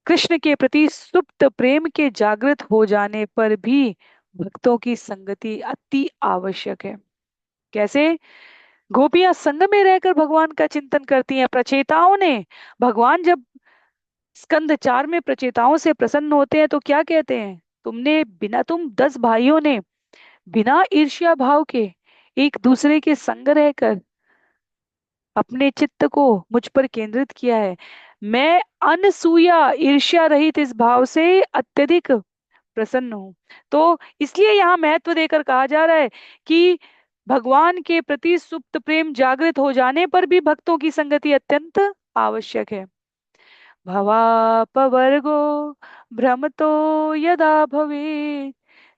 कृष्ण के प्रति सुप्त प्रेम के जागृत हो जाने पर भी भक्तों की संगति अति आवश्यक है। कैसे? गोपियां संग में रहकर भगवान का चिंतन करती हैं। प्रचेताओं ने, भगवान जब स्कंद 4 में प्रचेताओं से प्रसन्न होते हैं तो क्या कहते हैं? तुम 10 भाइयों ने बिना ईर्ष्या भाव के एक दूसरे के संग रहकर अपने चित्त को मुझ पर केंद्रित किया है। मैं अनसूया ईर्ष्या रहित इस भाव से अत्यधिक प्रसन्न हूं। तो इसलिए यहाँ महत्व देकर कहा जा रहा है कि भगवान के प्रति सुप्त प्रेम जागृत हो जाने पर भी भक्तों की संगति अत्यंत आवश्यक है। भवापवर्गो भ्रमतो यदा भवेत्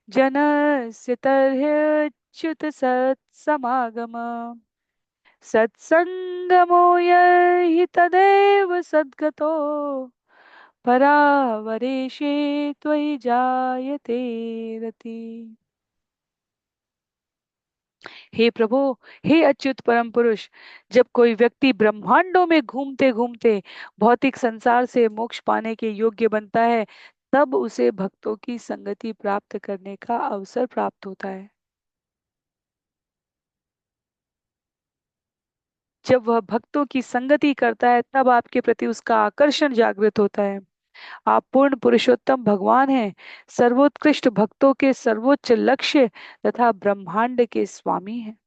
जनस्य तर्ह्यच्युत सत्समागम सत्संगमो यहि तदेव सद्गतो परावरेशे त्वयि जायते रति। हे प्रभु, हे अच्युत परम पुरुष, जब कोई व्यक्ति ब्रह्मांडों में घूमते घूमते भौतिक संसार से मोक्ष पाने के योग्य बनता है, तब उसे भक्तों की संगति प्राप्त करने का अवसर प्राप्त होता है। जब वह भक्तों की संगति करता है तब आपके प्रति उसका आकर्षण जागृत होता है। आप पूर्ण पुरुषोत्तम भगवान हैं, सर्वोत्कृष्ट भक्तों के सर्वोच्च लक्ष्य तथा ब्रह्मांड के स्वामी हैं।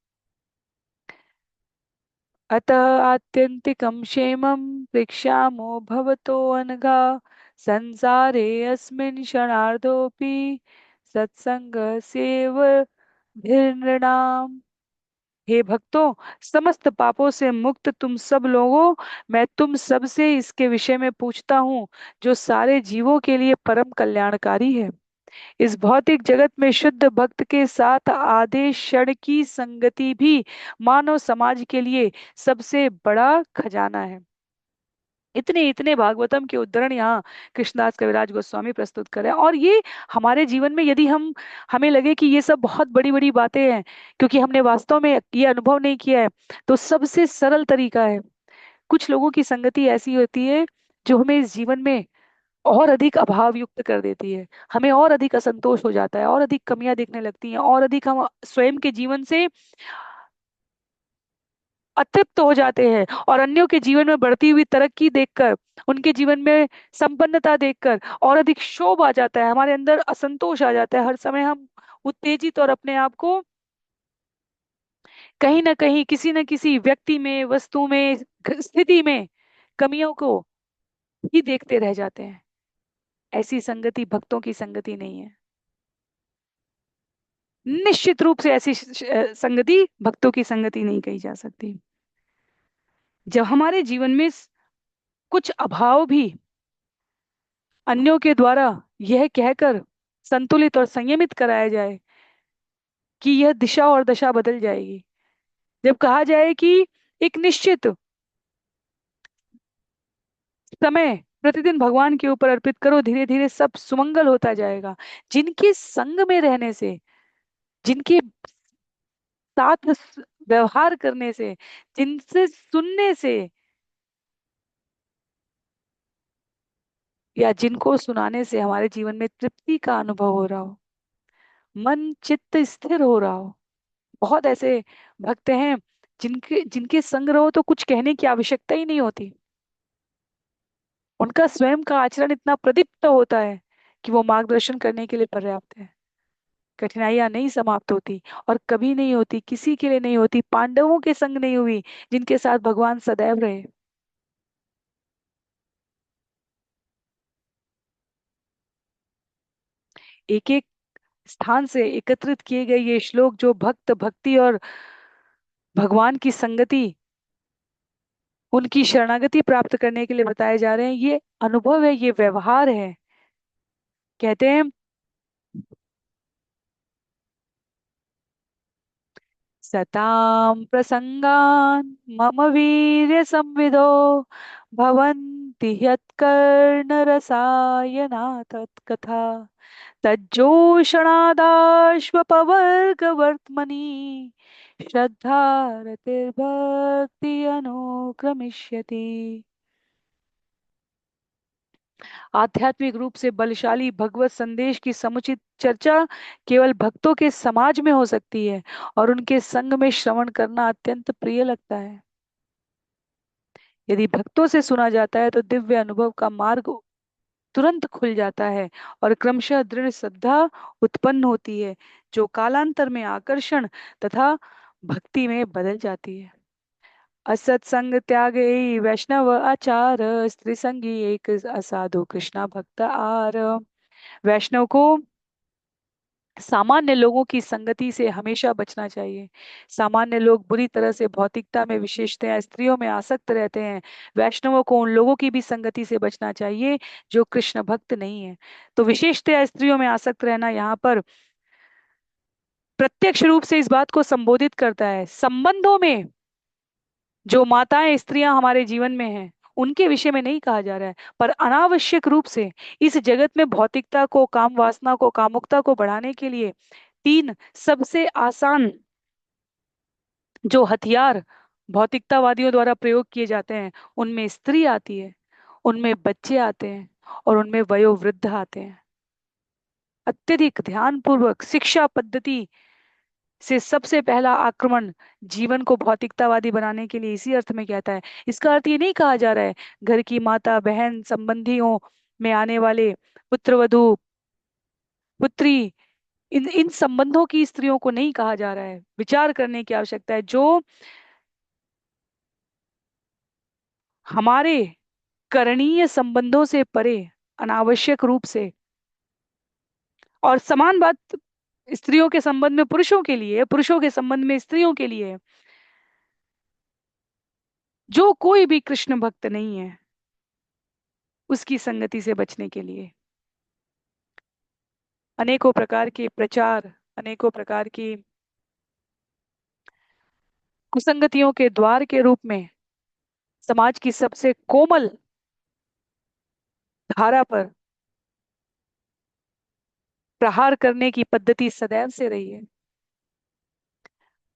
अतः आत्यंतिकं क्षेमं पृच्छामो भवतो अनघा संसारे अस्मिन् क्षणार्धोऽपि सत्संगस्यैव धीर्नृणाम्। हे भक्तों, समस्त पापों से मुक्त तुम सब लोगों, मैं तुम सब से इसके विषय में पूछता हूँ जो सारे जीवों के लिए परम कल्याणकारी है। इस भौतिक जगत में शुद्ध भक्त के साथ आधे क्षण की संगति भी मानव समाज के लिए सबसे बड़ा खजाना है। इतने इतने भागवतम के उद्धरण यहाँ कृष्णदास कविराज गोस्वामी प्रस्तुत कर रहे हैं। और ये हमारे जीवन में यदि हमें लगे कि ये सब बहुत बड़ी बड़ी बातें हैं, क्योंकि हमने वास्तव में ये अनुभव नहीं किया है, तो सबसे सरल तरीका है, कुछ लोगों की संगति ऐसी होती है जो हमें इस जीवन में और अधिक अभाव युक्त कर देती है। हमें और अधिक असंतोष हो जाता है, और अधिक कमियां दिखने लगती हैं, और अधिक हम स्वयं के जीवन से अतृप्त हो जाते हैं। और अन्यों के जीवन में बढ़ती हुई तरक्की देखकर, उनके जीवन में संपन्नता देखकर और अधिक क्षोभ आ जाता है, हमारे अंदर असंतोष आ जाता है। हर समय हम उत्तेजित और अपने आप को कहीं ना कहीं किसी न किसी व्यक्ति में, वस्तु में, स्थिति में कमियों को ही देखते रह जाते हैं। ऐसी संगति भक्तों की संगति नहीं है। निश्चित रूप से ऐसी संगति भक्तों की संगति नहीं कही जा सकती। जब हमारे जीवन में कुछ अभाव भी अन्यों के द्वारा यह कहकर संतुलित और संयमित कराया जाए कि यह दिशा और दशा बदल जाएगी, जब कहा जाए कि एक निश्चित समय प्रतिदिन भगवान के ऊपर अर्पित करो, धीरे धीरे सब सुमंगल होता जाएगा। जिनके संग में रहने से, जिनके साथ व्यवहार करने से, जिनसे सुनने से, या जिनको सुनाने से हमारे जीवन में तृप्ति का अनुभव हो रहा हो, मन चित्त स्थिर हो रहा हो। बहुत ऐसे भक्त हैं जिनके जिनके संग रहो तो कुछ कहने की आवश्यकता ही नहीं होती। उनका स्वयं का आचरण इतना प्रदीप्त होता है कि वो मार्गदर्शन करने के लिए पर्याप्त है। कठिनाइयां नहीं समाप्त होती, और कभी नहीं होती, किसी के लिए नहीं होती। पांडवों के संग नहीं हुई जिनके साथ भगवान सदैव रहे। एक एक स्थान से एकत्रित किए गए ये श्लोक, जो भक्त भक्ति और भगवान की संगति, उनकी शरणागति प्राप्त करने के लिए बताए जा रहे हैं, ये अनुभव है, ये व्यवहार है। कहते हैं, सतां प्रसंगान मम वीर्य संविदो भवन्ति ह्यत्कर्ण रसायना तत्कथा तज्जोषणादाश्वपवर्गवर्त्मनि श्रद्धा रतिर्भक्ति अनुक्रमिष्यति। आध्यात्मिक रूप से बलशाली भगवत संदेश की समुचित चर्चा केवल भक्तों के समाज में हो सकती है, और उनके संग में श्रवण करना अत्यंत प्रिय लगता है। यदि भक्तों से सुना जाता है तो दिव्य अनुभव का मार्ग तुरंत खुल जाता है, और क्रमशः दृढ़ श्रद्धा उत्पन्न होती है, जो कालांतर में आकर्षण तथा भक्ति में बदल जाती है। असत्संग त्यागे वैष्णव आचार, स्त्री संगी एक असाधु कृष्णा भक्त आर। वैष्णव को सामान्य लोगों की संगति से हमेशा बचना चाहिए। सामान्य लोग बुरी तरह से भौतिकता में, विशेषतया स्त्रियों में आसक्त रहते हैं। वैष्णवों को उन लोगों की भी संगति से बचना चाहिए जो कृष्ण भक्त नहीं है। तो विशेषतया स्त्रियों में आसक्त रहना यहाँ पर प्रत्यक्ष रूप से इस बात को संबोधित करता है। संबंधों में जो माताएं, स्त्रियां हमारे जीवन में हैं, उनके विषय में नहीं कहा जा रहा है, पर अनावश्यक रूप से इस जगत में भौतिकता को, काम वासना को, कामुकता को बढ़ाने के लिए तीन सबसे आसान जो हथियार भौतिकतावादियों द्वारा प्रयोग किए जाते हैं, उनमें स्त्री आती है, उनमें बच्चे आते हैं, और उनमें वयोवृद्ध आते हैं। अत्यधिक ध्यानपूर्वक शिक्षा पद्धति से सबसे पहला आक्रमण जीवन को भौतिकतावादी बनाने के लिए इसी अर्थ में कहता है। इसका अर्थ ये नहीं कहा जा रहा है घर की माता, बहन, संबंधियों में आने वाले पुत्र वधू, पुत्री, इन इन संबंधों की स्त्रियों को नहीं कहा जा रहा है। विचार करने की आवश्यकता है। जो हमारे करणीय संबंधों से परे, अनावश्यक रूप से, और समान बात स्त्रियों के संबंध में पुरुषों के लिए, पुरुषों के संबंध में स्त्रियों के लिए, जो कोई भी कृष्ण भक्त नहीं है उसकी संगति से बचने के लिए अनेकों प्रकार के प्रचार, अनेकों प्रकार की कुसंगतियों के द्वार के रूप में समाज की सबसे कोमल धारा पर प्रहार करने की पद्धति सदैव से रही है।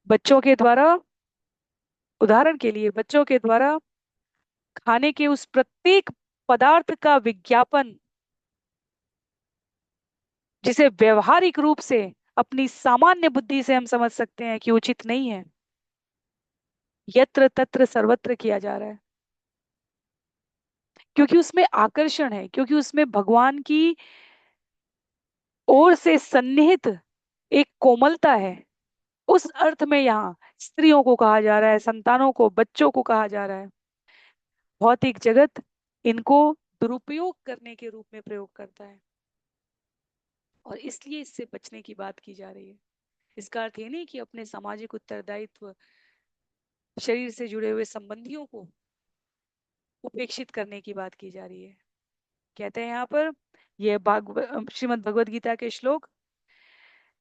बच्चों के द्वारा, उदाहरण के लिए बच्चों के द्वारा खाने के उस प्रत्येक पदार्थ का विज्ञापन, जिसे व्यवहारिक रूप से अपनी सामान्य बुद्धि से हम समझ सकते हैं कि उचित नहीं है, यत्र तत्र सर्वत्र किया जा रहा है। क्योंकि उसमें आकर्षण है, क्योंकि उसमें भगवान की ओर से सन्निहित एक कोमलता है। उस अर्थ में यहाँ स्त्रियों को कहा जा रहा है, संतानों को, बच्चों को कहा जा रहा है। भौतिक जगत इनको दुरुपयोग करने के रूप में प्रयोग करता है, और इसलिए इससे बचने की बात की जा रही है। इसका अर्थ ये नहीं कि अपने सामाजिक उत्तरदायित्व, शरीर से जुड़े हुए संबंधियों को उपेक्षित करने की बात की जा रही है। कहते हैं यहाँ पर, यह श्रीमद् भगवद गीता के श्लोक,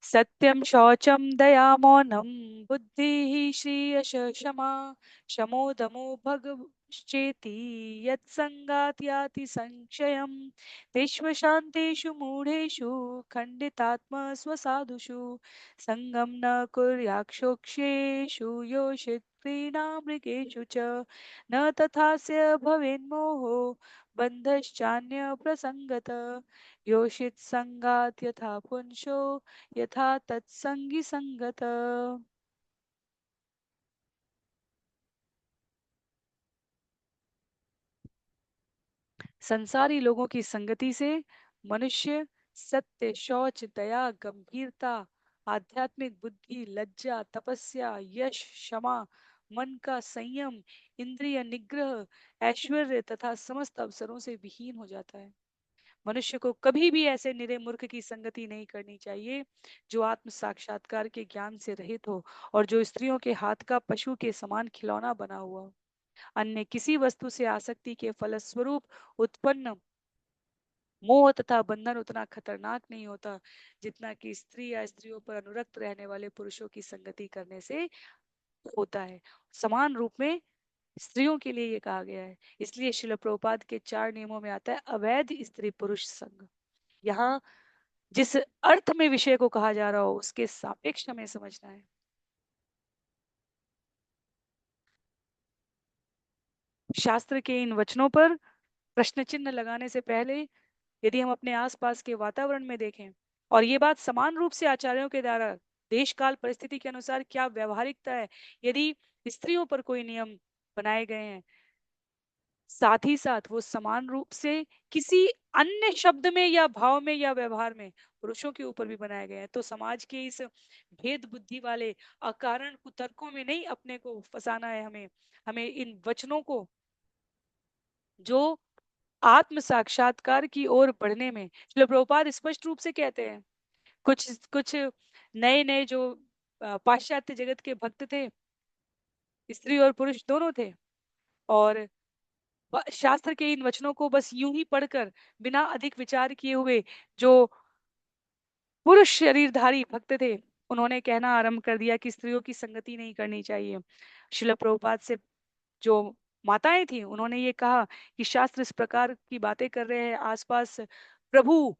सत्यम शौचम दया मौनम बुद्धि श्रीयश क्षमा शमो दमो भगश्चेति यत्संगात् याति संशयम् तेष्व शान्तेषु मूढेषु खण्डितात्म स्वसाधुषु संगम न कुर्याक्षोक्षेषु योषित क्रीडामृगेषु च न तथास्य भवेन्मोहो बन्धश्चान्य प्रसंगत योषित संगात यथा पुंसो यथा तत्संगी संगत। संसारी लोगों की संगति से मनुष्य सत्य, शौच, दया, गंभीरता, आध्यात्मिक बुद्धि, लज्जा, तपस्या, यश, क्षमा, मन का संयम, इंद्रिय निग्रह, ऐश्वर्य तथा समस्त अवसरों से विहीन हो जाता है। मनुष्य को कभी भी ऐसे निरे मूर्ख की संगति नहीं करनी चाहिए जो आत्म साक्षात्कार के ज्ञान से रहित हो, और जो स्त्रियों के हाथ का पशु के समान खिलौना बना हुआ हो। अन्य किसी वस्तु से आसक्ति के फलस्वरूप उत्पन्न मोह तथा बंधन उतना खतरनाक नहीं होता जितना कि स्त्री या स्त्रियों पर अनुरक्त रहने वाले पुरुषों की संगति करने से होता है। समान रूप में स्त्रियों के लिए ये कहा गया है। इसलिए शिल प्रभुपाद के 4 नियमों में आता है अवैध स्त्री पुरुष संग। यहाँ जिस अर्थ में विषय को कहा जा रहा हो उसके सापेक्ष हमें समझना है। शास्त्र के इन वचनों पर प्रश्न चिन्ह लगाने से पहले यदि हम अपने आसपास के वातावरण में देखें, और ये बात समान रूप से आचार्यों के द्वारा देश काल परिस्थिति के अनुसार क्या व्यवहारिकता है, यदि स्त्रियों पर कोई नियम बनाए गए हैं, साथ ही साथ वो समान रूप से किसी अन्य शब्द में या भाव में या व्यवहार में पुरुषों के ऊपर भी बनाए गए हैं, तो समाज के इस भेद बुद्धि वाले अकारण कुतर्कों में नहीं अपने को फंसाना है। हमें हमें इन वचनों को, जो आत्म साक्षात्कार की ओर बढ़ने में, श्रील प्रभुपाद स्पष्ट रूप से कहते हैं, कुछ कुछ नए नए जो पाश्चात्य जगत के भक्त थे, स्त्री और पुरुष दोनों थे, और शास्त्र के इन वचनों को बस यूं ही पढ़कर बिना अधिक विचार किए हुए जो पुरुष शरीरधारी भक्त थे, उन्होंने कहना आरंभ कर दिया कि स्त्रियों की संगति नहीं करनी चाहिए। शिल प्रभुपाद से जो माताएं थी उन्होंने ये कहा कि शास्त्र इस प्रकार की बातें कर रहे हैं आसपास, प्रभु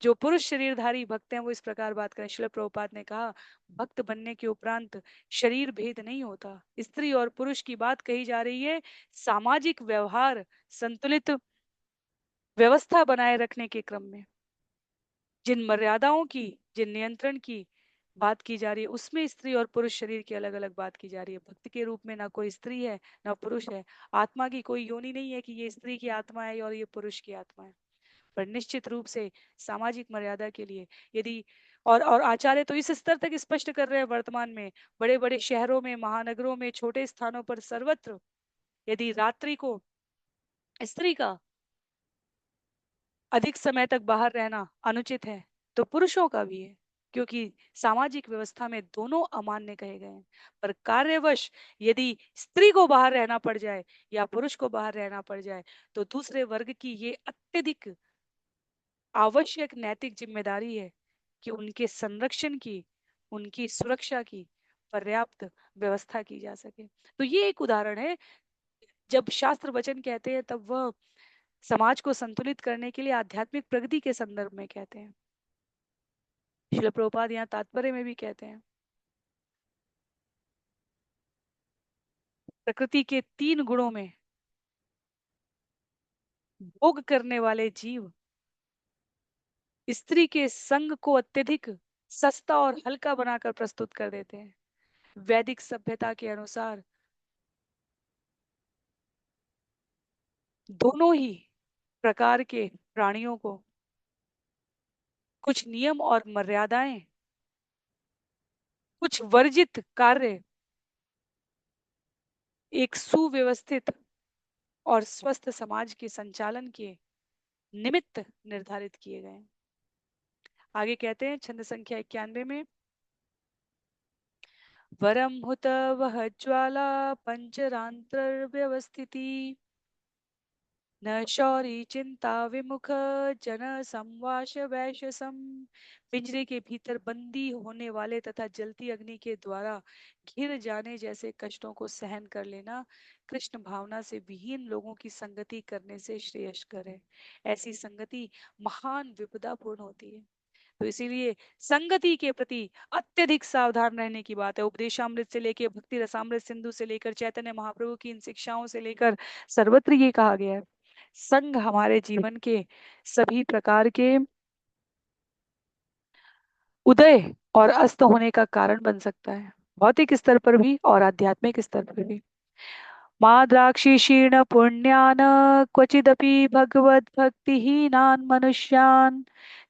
जो पुरुष शरीरधारी भक्त हैं वो इस प्रकार बात करें। शिल प्रभुपाद ने कहा, भक्त बनने के उपरांत शरीर भेद नहीं होता, स्त्री और पुरुष की बात कही जा रही है सामाजिक व्यवहार, संतुलित व्यवस्था बनाए रखने के क्रम में। जिन मर्यादाओं की, जिन नियंत्रण की बात की जा रही है उसमें स्त्री और पुरुष शरीर की अलग अलग बात की जा रही है। भक्त के रूप में ना कोई स्त्री है ना पुरुष है, आत्मा की कोई योनि नहीं है कि ये स्त्री की आत्मा है और ये पुरुष की आत्मा है। पर निश्चित रूप से सामाजिक मर्यादा के लिए यदि, और आचार्य तो इस स्तर तक स्पष्ट कर रहे हैं वर्तमान में, बड़े बड़े शहरों में, महानगरों में, छोटे स्थानों पर, सर्वत्र यदि रात्रि को स्त्री का अधिक समय तक बाहर रहना अनुचित है तो पुरुषों का भी है, क्योंकि सामाजिक व्यवस्था में दोनों अमान्य कहे गए हैं। पर कार्यवश यदि स्त्री को बाहर रहना पड़ जाए या पुरुष को बाहर रहना पड़ जाए तो दूसरे वर्ग की ये अत्यधिक आवश्यक नैतिक जिम्मेदारी है कि उनके संरक्षण की, उनकी सुरक्षा की पर्याप्त व्यवस्था की जा सके। तो ये एक उदाहरण है, जब शास्त्र वचन कहते हैं तब वह समाज को संतुलित करने के लिए आध्यात्मिक प्रगति के संदर्भ में कहते हैं। शिल प्रभुपाद यहाँ तात्पर्य में भी कहते हैं, प्रकृति के 3 गुणों में भोग करने वाले जीव स्त्री के संग को अत्यधिक सस्ता और हल्का बनाकर प्रस्तुत कर देते हैं। वैदिक सभ्यता के अनुसार दोनों ही प्रकार के प्राणियों को कुछ नियम और मर्यादाएं, कुछ वर्जित कार्य एक सुव्यवस्थित और स्वस्थ समाज के संचालन के निमित्त निर्धारित किए गए हैं। आगे कहते हैं छंद संख्या 91 में, वरम हुत वह ज्वाला पंचरात्र व्यवस्थिति, न शौरी चिंता विमुख जन संवाश वैशसम। पिंजरे के भीतर बंदी होने वाले तथा जलती अग्नि के द्वारा घिर जाने जैसे कष्टों को सहन कर लेना कृष्ण भावना से विहीन लोगों की संगति करने से श्रेयस्कर है। ऐसी संगति महान विपदापूर्ण होती है। तो इसीलिए संगति के प्रति अत्यधिक सावधान रहने की बात है। उपदेशामृत से लेकर भक्ति रसामृत सिंधु से लेकर चैतन्य महाप्रभु की इन शिक्षाओं से लेकर सर्वत्र ये कहा गया है, संग हमारे जीवन के सभी प्रकार के उदय और अस्त होने का कारण बन सकता है, भौतिक स्तर पर भी और आध्यात्मिक स्तर पर भी। माद्राक्षी क्षीण पुण्यान क्वचिदपि भगवत भक्तिहीनान मनुष्यान।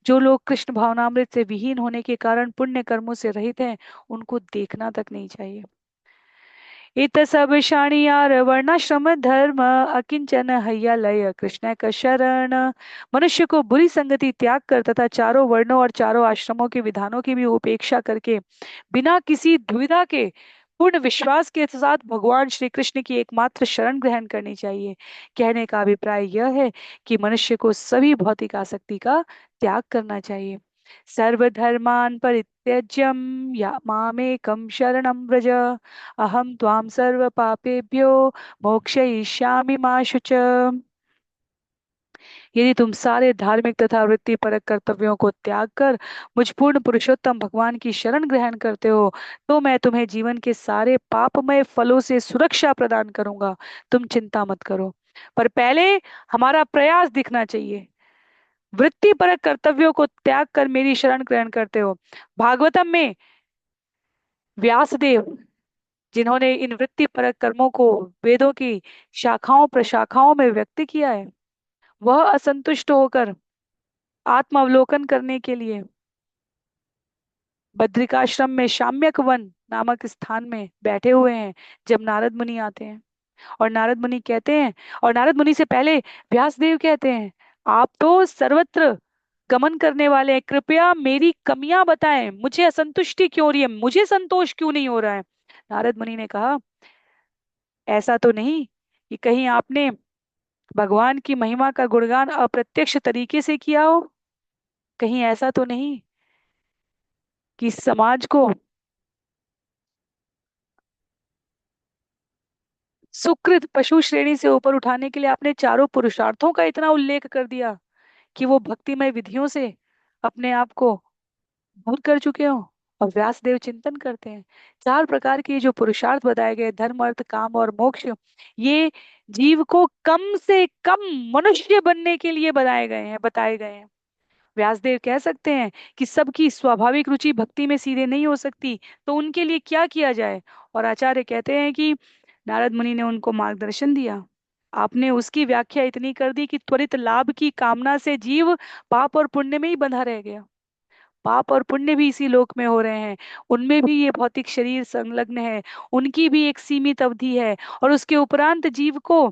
जो लोग कृष्ण भावनामृत से विहीन होने के कारण पुण्य कर्मों से रहित हैं, उनको देखना तक नहीं चाहिए। इत सब शाणियार वर्णाश्रम धर्म अकिंचन हैया लय कृष्ण का शरण। मनुष्य को बुरी संगति त्याग कर तथा चारों वर्णों और चारों आश्रमों के विधानों की भी उपेक्षा करके बिना किसी दुविधा के पूर्ण विश्वास के साथ भगवान श्री कृष्ण की एकमात्र शरण ग्रहण करनी चाहिए। कहने का अभिप्राय यह है कि मनुष्य को सभी भौतिक आसक्ति का त्याग करना चाहिए। सर्वधर्मान परित्यज्यम या मामेकम शरणं व्रज, अहम त्वाम सर्व पापेभ्यो मोक्षयिष्यामि मा शुच। यदि तुम सारे धार्मिक तथा वृत्तिपरक कर्तव्यों को त्याग कर मुझ पूर्ण पुरुषोत्तम भगवान की शरण ग्रहण करते हो, तो मैं तुम्हें जीवन के सारे पापमय फलों से सुरक्षा प्रदान करूंगा। तुम चिंता मत करो। पर पहले हमारा प्रयास दिखना चाहिए। वृत्तिपरक कर्तव्यों को त्याग कर मेरी शरण ग्रहण करते हो। भागवतम में व्यासदेव, जिन्होंने इन वृत्तिपरक कर्मों को वेदों की शाखाओं प्रशाखाओं में व्यक्त किया है, वह असंतुष्ट होकर आत्मावलोकन करने के लिए बद्रिकाश्रम में शाम्यक वन नामक स्थान में बैठे हुए हैं। जब नारद मुनि आते हैं और नारद मुनि कहते हैं, और नारद मुनि से पहले व्यासदेव कहते हैं, आप तो सर्वत्र गमन करने वाले हैं, कृपया मेरी कमियां बताएं, मुझे असंतुष्टि क्यों हो रही है, मुझे संतोष क्यों नहीं हो रहा है। नारद मुनि ने कहा, ऐसा तो नहीं कि कहीं आपने भगवान की महिमा का गुणगान अप्रत्यक्ष तरीके से किया हो, कहीं ऐसा तो नहीं कि समाज को सुकृत पशु श्रेणी से ऊपर उठाने के लिए आपने चारों पुरुषार्थों का इतना उल्लेख कर दिया कि वो भक्तिमय विधियों से अपने आप को दूर कर चुके हो। और व्यासदेव चिंतन करते हैं, चार प्रकार के जो पुरुषार्थ बताए गए, धर्म अर्थ काम और मोक्ष, ये जीव को कम से कम मनुष्य बनने के लिए बताए गए हैं। व्यासदेव कह सकते हैं कि सबकी स्वाभाविक रुचि भक्ति में सीधे नहीं हो सकती, तो उनके लिए क्या किया जाए। और आचार्य कहते हैं कि नारद मुनि ने उनको मार्गदर्शन दिया। आपने उसकी व्याख्या इतनी कर दी कि त्वरित लाभ की कामना से जीव पाप और पुण्य में ही बंधा रह गया। पाप और पुण्य भी इसी लोक में हो रहे हैं, उनमें भी ये भौतिक शरीर संलग्न है, उनकी भी एक सीमित अवधि है, और उसके उपरांत जीव को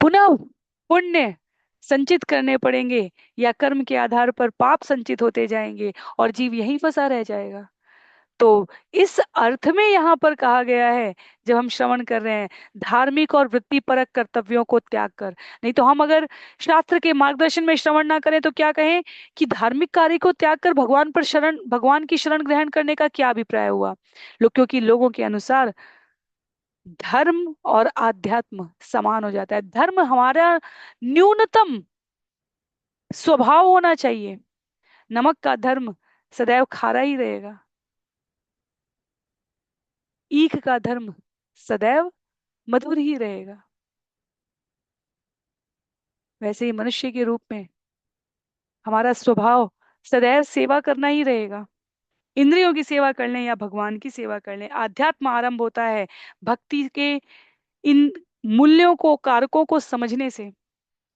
पुनः पुण्य संचित करने पड़ेंगे, या कर्म के आधार पर पाप संचित होते जाएंगे और जीव यहीं फंसा रह जाएगा। तो इस अर्थ में यहाँ पर कहा गया है, जब हम श्रवण कर रहे हैं, धार्मिक और वृत्तिपरक कर्तव्यों को त्याग कर। नहीं तो हम अगर शास्त्र के मार्गदर्शन में श्रवण ना करें तो क्या कहें कि धार्मिक कार्य को त्याग कर भगवान की शरण ग्रहण करने का क्या अभिप्राय हुआ। क्योंकि लोगों के अनुसार धर्म और आध्यात्म समान हो जाता है। धर्म हमारा न्यूनतम स्वभाव होना चाहिए। नमक का धर्म सदैव खारा ही रहेगा, ईख का धर्म सदैव मधुर ही रहेगा। वैसे ही मनुष्य के रूप में हमारा स्वभाव सदैव सेवा करना ही रहेगा। इंद्रियों की सेवा कर लें या भगवान की सेवा कर लें, आध्यात्म आरंभ होता है भक्ति के इन मूल्यों को, कारकों को समझने से।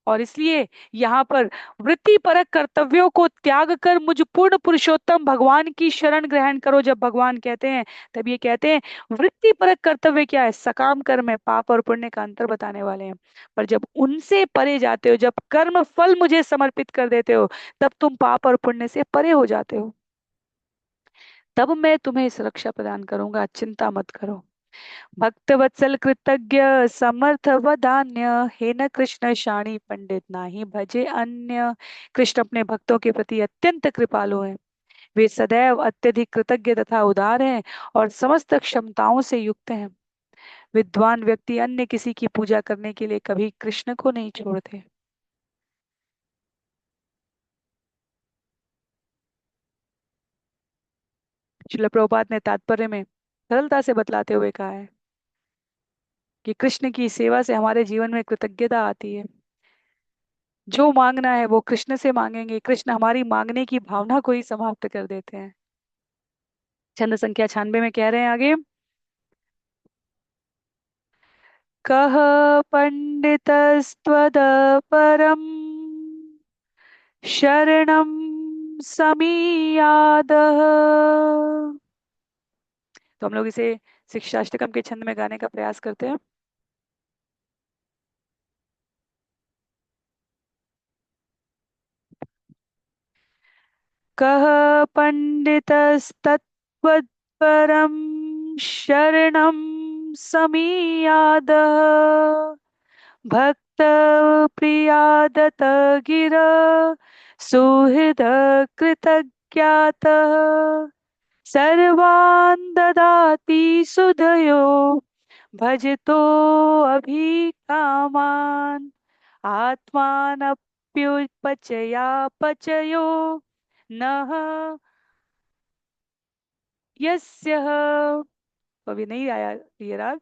और इसलिए यहाँ पर वृत्ति परक कर्तव्यों को त्याग कर मुझ पूर्ण पुरुषोत्तम भगवान की शरण ग्रहण करो, जब भगवान कहते हैं तब ये कहते हैं। वृत्ति परक कर्तव्य क्या है? सकाम कर्म है, पाप और पुण्य का अंतर बताने वाले हैं। पर जब उनसे परे जाते हो, जब कर्म फल मुझे समर्पित कर देते हो, तब तुम पाप और पुण्य से परे हो जाते हो। तब मैं तुम्हें सुरक्षा प्रदान करूंगा, चिंता मत करो। भक्त वत्सल कृतज्ञ समर्थ वदान्य, हे न कृष्ण शाणी पंडित नाही भजे अन्य। कृष्ण अपने भक्तों के प्रति अत्यंत कृपालु हैं। वे सदैव अत्यधिक कृतज्ञ तथा उदार हैं और समस्त क्षमताओं से युक्त हैं। विद्वान व्यक्ति अन्य किसी की पूजा करने के लिए कभी कृष्ण को नहीं छोड़ते। श्रील प्रभुपाद ने तात्पर्य में सरलता से बतलाते हुए कहा है कि कृष्ण की सेवा से हमारे जीवन में कृतज्ञता आती है। जो मांगना है वो कृष्ण से मांगेंगे, कृष्ण हमारी मांगने की भावना को ही समाप्त कर देते हैं। छंद संख्या 96 में कह रहे हैं आगे। कह पंडितस्त्वद परम शरणम समीयादः। तो हम लोग इसे शिक्षाष्टकम के छंद में गाने का प्रयास करते हैं। कः पंडितस्तत्त्वपरं शरणं समीयादः। भक्त प्रियादत गिर सुहृद कृतज्ञातः। सर्वान् ददाति सुधयो भजतो अभिकामान्। आत्मानप्युपचया पचयो नः यस्य। तो अभी नहीं आया ये राग,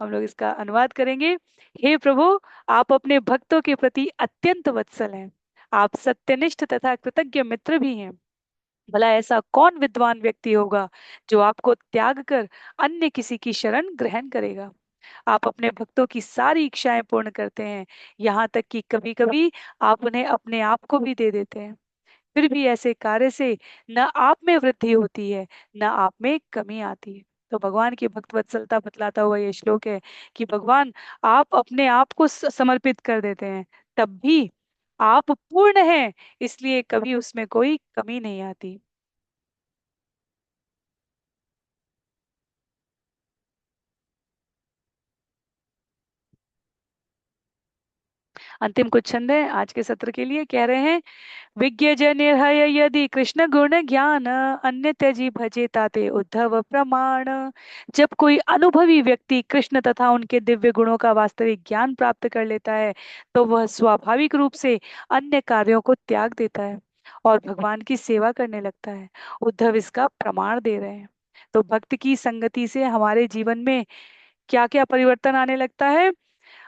हम लोग इसका अनुवाद करेंगे। हे प्रभु, आप अपने भक्तों के प्रति अत्यंत वत्सल हैं। आप सत्यनिष्ठ तथा कृतज्ञ मित्र भी हैं। भला ऐसा कौन विद्वान व्यक्ति होगा जो आपको त्याग कर अन्य किसी की शरण ग्रहण करेगा? आप अपने भक्तों की सारी इच्छाएं पूर्ण करते हैं, यहाँ तक कि कभी कभी आप उन्हें अपने आप को भी दे देते हैं। फिर भी ऐसे कार्य से न आप में वृद्धि होती है, न आप में कमी आती है। तो भगवान की भक्त वत्सलता बतलाता हुआ ये श्लोक है कि भगवान, आप अपने आप को समर्पित कर देते हैं, तब भी आप पूर्ण हैं, इसलिए कभी उसमें कोई कमी नहीं आती। अंतिम कुछ छंद है आज के सत्र के लिए, कह रहे हैं। विज्ञज निर्हय यदि कृष्ण गुण ज्ञान, अन्य त्यजी भजे ताते उद्धव प्रमाण। जब कोई अनुभवी व्यक्ति कृष्ण तथा उनके दिव्य गुणों का वास्तविक ज्ञान प्राप्त कर लेता है, तो वह स्वाभाविक रूप से अन्य कार्यों को त्याग देता है और भगवान की सेवा करने लगता है। उद्धव इसका प्रमाण दे रहे हैं। तो भक्त की संगति से हमारे जीवन में क्या क्या परिवर्तन आने लगता है?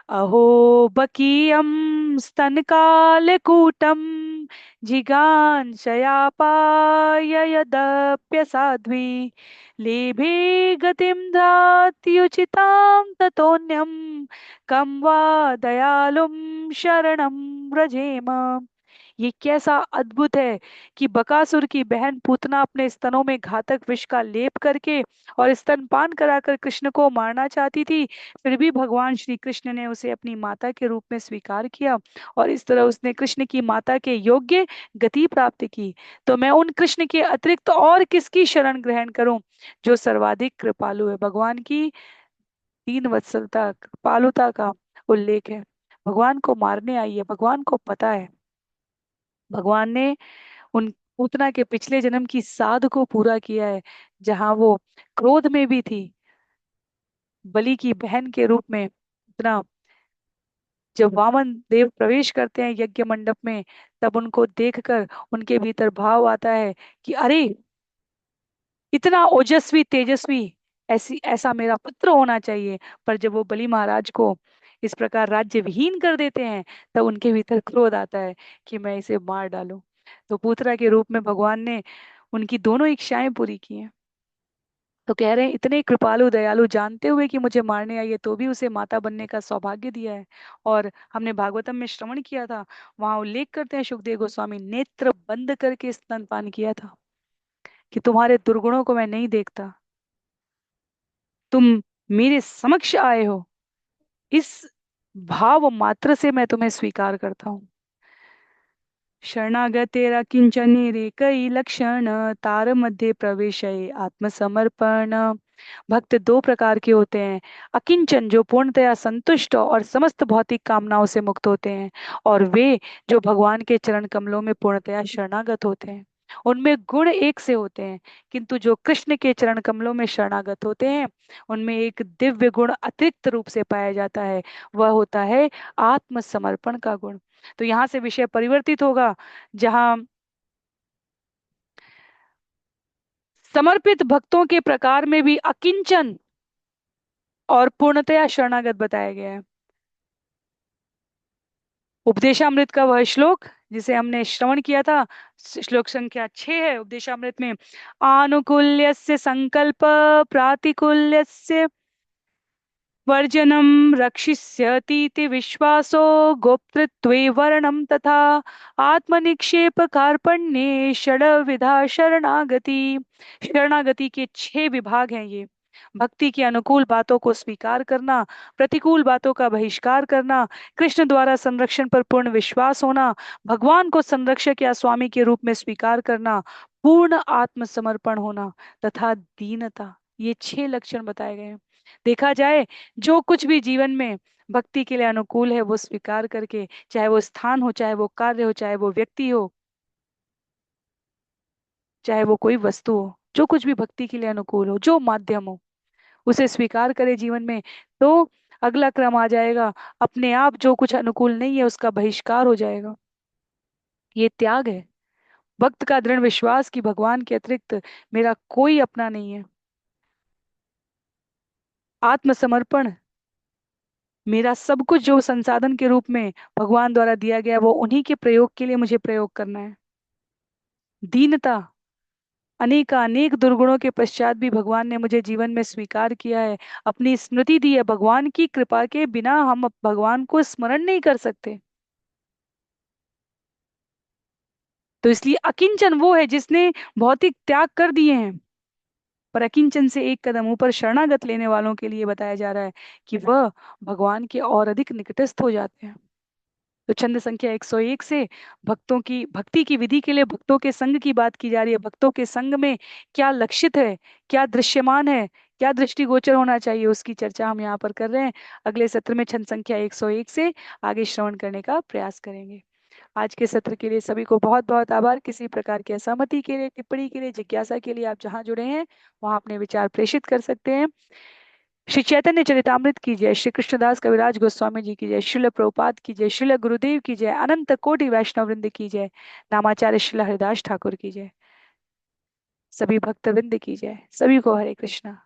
अहो बकीयं स्तनकालकूटं जिगांशयापाय यदप्यसाध्वी। लेभे गतिं धात्युचितां ततोऽन्यं कं वा दयालुं शरणं व्रजेम। ये कैसा अद्भुत है कि बकासुर की बहन पूतना अपने स्तनों में घातक विष का लेप करके और स्तनपान कराकर कृष्ण को मारना चाहती थी। फिर भी भगवान श्री कृष्ण ने उसे अपनी माता के रूप में स्वीकार किया और इस तरह उसने कृष्ण की माता के योग्य गति प्राप्त की। तो मैं उन कृष्ण के अतिरिक्त और किसकी शरण ग्रहण करूं जो सर्वाधिक कृपालु है? भगवान की तीन वत्सलता, कृपालुता का उल्लेख है। भगवान को मारने आई है, भगवान को पता है। भगवान ने उन पूतना के पिछले जन्म की साध को पूरा किया है, जहां वो क्रोध में भी थी, बलि की बहन के रूप में। पूतना, जब वामन देव प्रवेश करते हैं यज्ञ मंडप में, तब उनको देखकर उनके भीतर भाव आता है कि अरे, इतना ओजस्वी तेजस्वी, ऐसी ऐसा मेरा पुत्र होना चाहिए। पर जब वो बलि महाराज को इस प्रकार राज्य विहीन कर देते हैं, तब उनके भीतर क्रोध आता है कि मैं इसे मार डालूं। तो पुत्रा के रूप में भगवान ने उनकी दोनों इच्छाएं पूरी की हैं। तो कह रहे हैं इतने कृपालु दयालु, जानते हुए कि मुझे मारने आई है तो भी उसे माता बनने का सौभाग्य दिया है। और हमने भागवतम में श्रवण किया था, वहां उल्लेख करते हैं सुखदेव गोस्वामी, नेत्र बंद करके स्तनपान किया था कि तुम्हारे दुर्गुणों को मैं नहीं देखता, तुम मेरे समक्ष आए हो, इस भाव मात्र से मैं तुम्हें स्वीकार करता हूँ। शरणागतेरा किंचन रे कई लक्षण, तार मध्य प्रवेश आत्मसमर्पण। भक्त दो प्रकार के होते हैं, अकिंचन जो पूर्णतया संतुष्ट और समस्त भौतिक कामनाओं से मुक्त होते हैं, और वे जो भगवान के चरण कमलों में पूर्णतया शरणागत होते हैं। उनमें गुण एक से होते हैं, किंतु जो कृष्ण के चरण कमलों में शरणागत होते हैं, उनमें एक दिव्य गुण अतिरिक्त रूप से पाया जाता है। वह होता है आत्मसमर्पण का गुण। तो यहाँ से विषय परिवर्तित होगा, जहाँ समर्पित भक्तों के प्रकार में भी अकिंचन और पूर्णतया शरणागत बताया गया है। उपदेशामृत का वह श्लोक जिसे हमने श्रवण किया था, श्लोक संख्या 6 है उपदेशामृत में, आनुकूल्यस्य संकल्प प्रातिकूल्यस्य वर्जनम रक्षिष्यतीति विश्वासो गोप्तृत्वे वर्णम तथा आत्मनिक्षेप कार्पण्ये षड्विधा शरणागति। शरणागति के 6 विभाग हैं ये। भक्ति की अनुकूल बातों को स्वीकार करना, प्रतिकूल बातों का बहिष्कार करना, कृष्ण द्वारा संरक्षण पर पूर्ण विश्वास होना, भगवान को संरक्षक या स्वामी के रूप में स्वीकार करना, पूर्ण आत्मसमर्पण होना तथा दीनता। ये 6 लक्षण बताए गए हैं। देखा जाए, जो कुछ भी जीवन में भक्ति के लिए अनुकूल है वो स्वीकार करके, चाहे वो स्थान हो, चाहे वो कार्य हो, चाहे वो व्यक्ति हो, चाहे वो कोई वस्तु हो, जो कुछ भी भक्ति के लिए अनुकूल हो, जो माध्यम हो, उसे स्वीकार करे जीवन में, तो अगला क्रम आ जाएगा, अपने आप जो कुछ अनुकूल नहीं है उसका बहिष्कार हो जाएगा। ये त्याग है, भक्त का दृढ़ विश्वास कि भगवान के अतिरिक्त मेरा कोई अपना नहीं है। आत्मसमर्पण, मेरा सब कुछ जो संसाधन के रूप में भगवान द्वारा दिया गया है, वो उन्हीं के प्रयोग के लिए मुझे प्रयोग करना है। दीनता, अनेक दुर्गुणों के पश्चात भी भगवान ने मुझे जीवन में स्वीकार किया है, अपनी स्मृति दी है। भगवान की कृपा के बिना हम भगवान को स्मरण नहीं कर सकते। तो इसलिए अकिंचन वो है जिसने भौतिक त्याग कर दिए हैं, पर अकिंचन से एक कदम ऊपर शरणागत लेने वालों के लिए बताया जा रहा है कि वह भगवान के और अधिक निकटस्थ हो जाते हैं। तो छंद संख्या 101 से भक्तों की भक्ति की विधि के लिए भक्तों के संग की बात की जा रही है। भक्तों के संग में क्या लक्षित है, क्या दृश्यमान है, क्या दृष्टिगोचर होना चाहिए, उसकी चर्चा हम यहाँ पर कर रहे हैं। अगले सत्र में छंद संख्या 101 से आगे श्रवण करने का प्रयास करेंगे। आज के सत्र के लिए सभी को बहुत बहुत आभार। किसी प्रकार की असहमति के लिए, टिप्पणी के लिए, जिज्ञासा के लिए आप जहाँ जुड़े हैं वहाँ अपने विचार प्रेषित कर सकते हैं। श्री चैतन्य चरितामृत की जय, श्री कृष्णदास कविराज गोस्वामी जी की जय, श्रील प्रभुपाद की जय, श्रील गुरुदेव की जय, अनंत कोटि वैष्णव वृंद की जय, नामाचार्य श्रील हरिदास ठाकुर की जय, सभी भक्त वृंद की जय। सभी को हरे कृष्णा।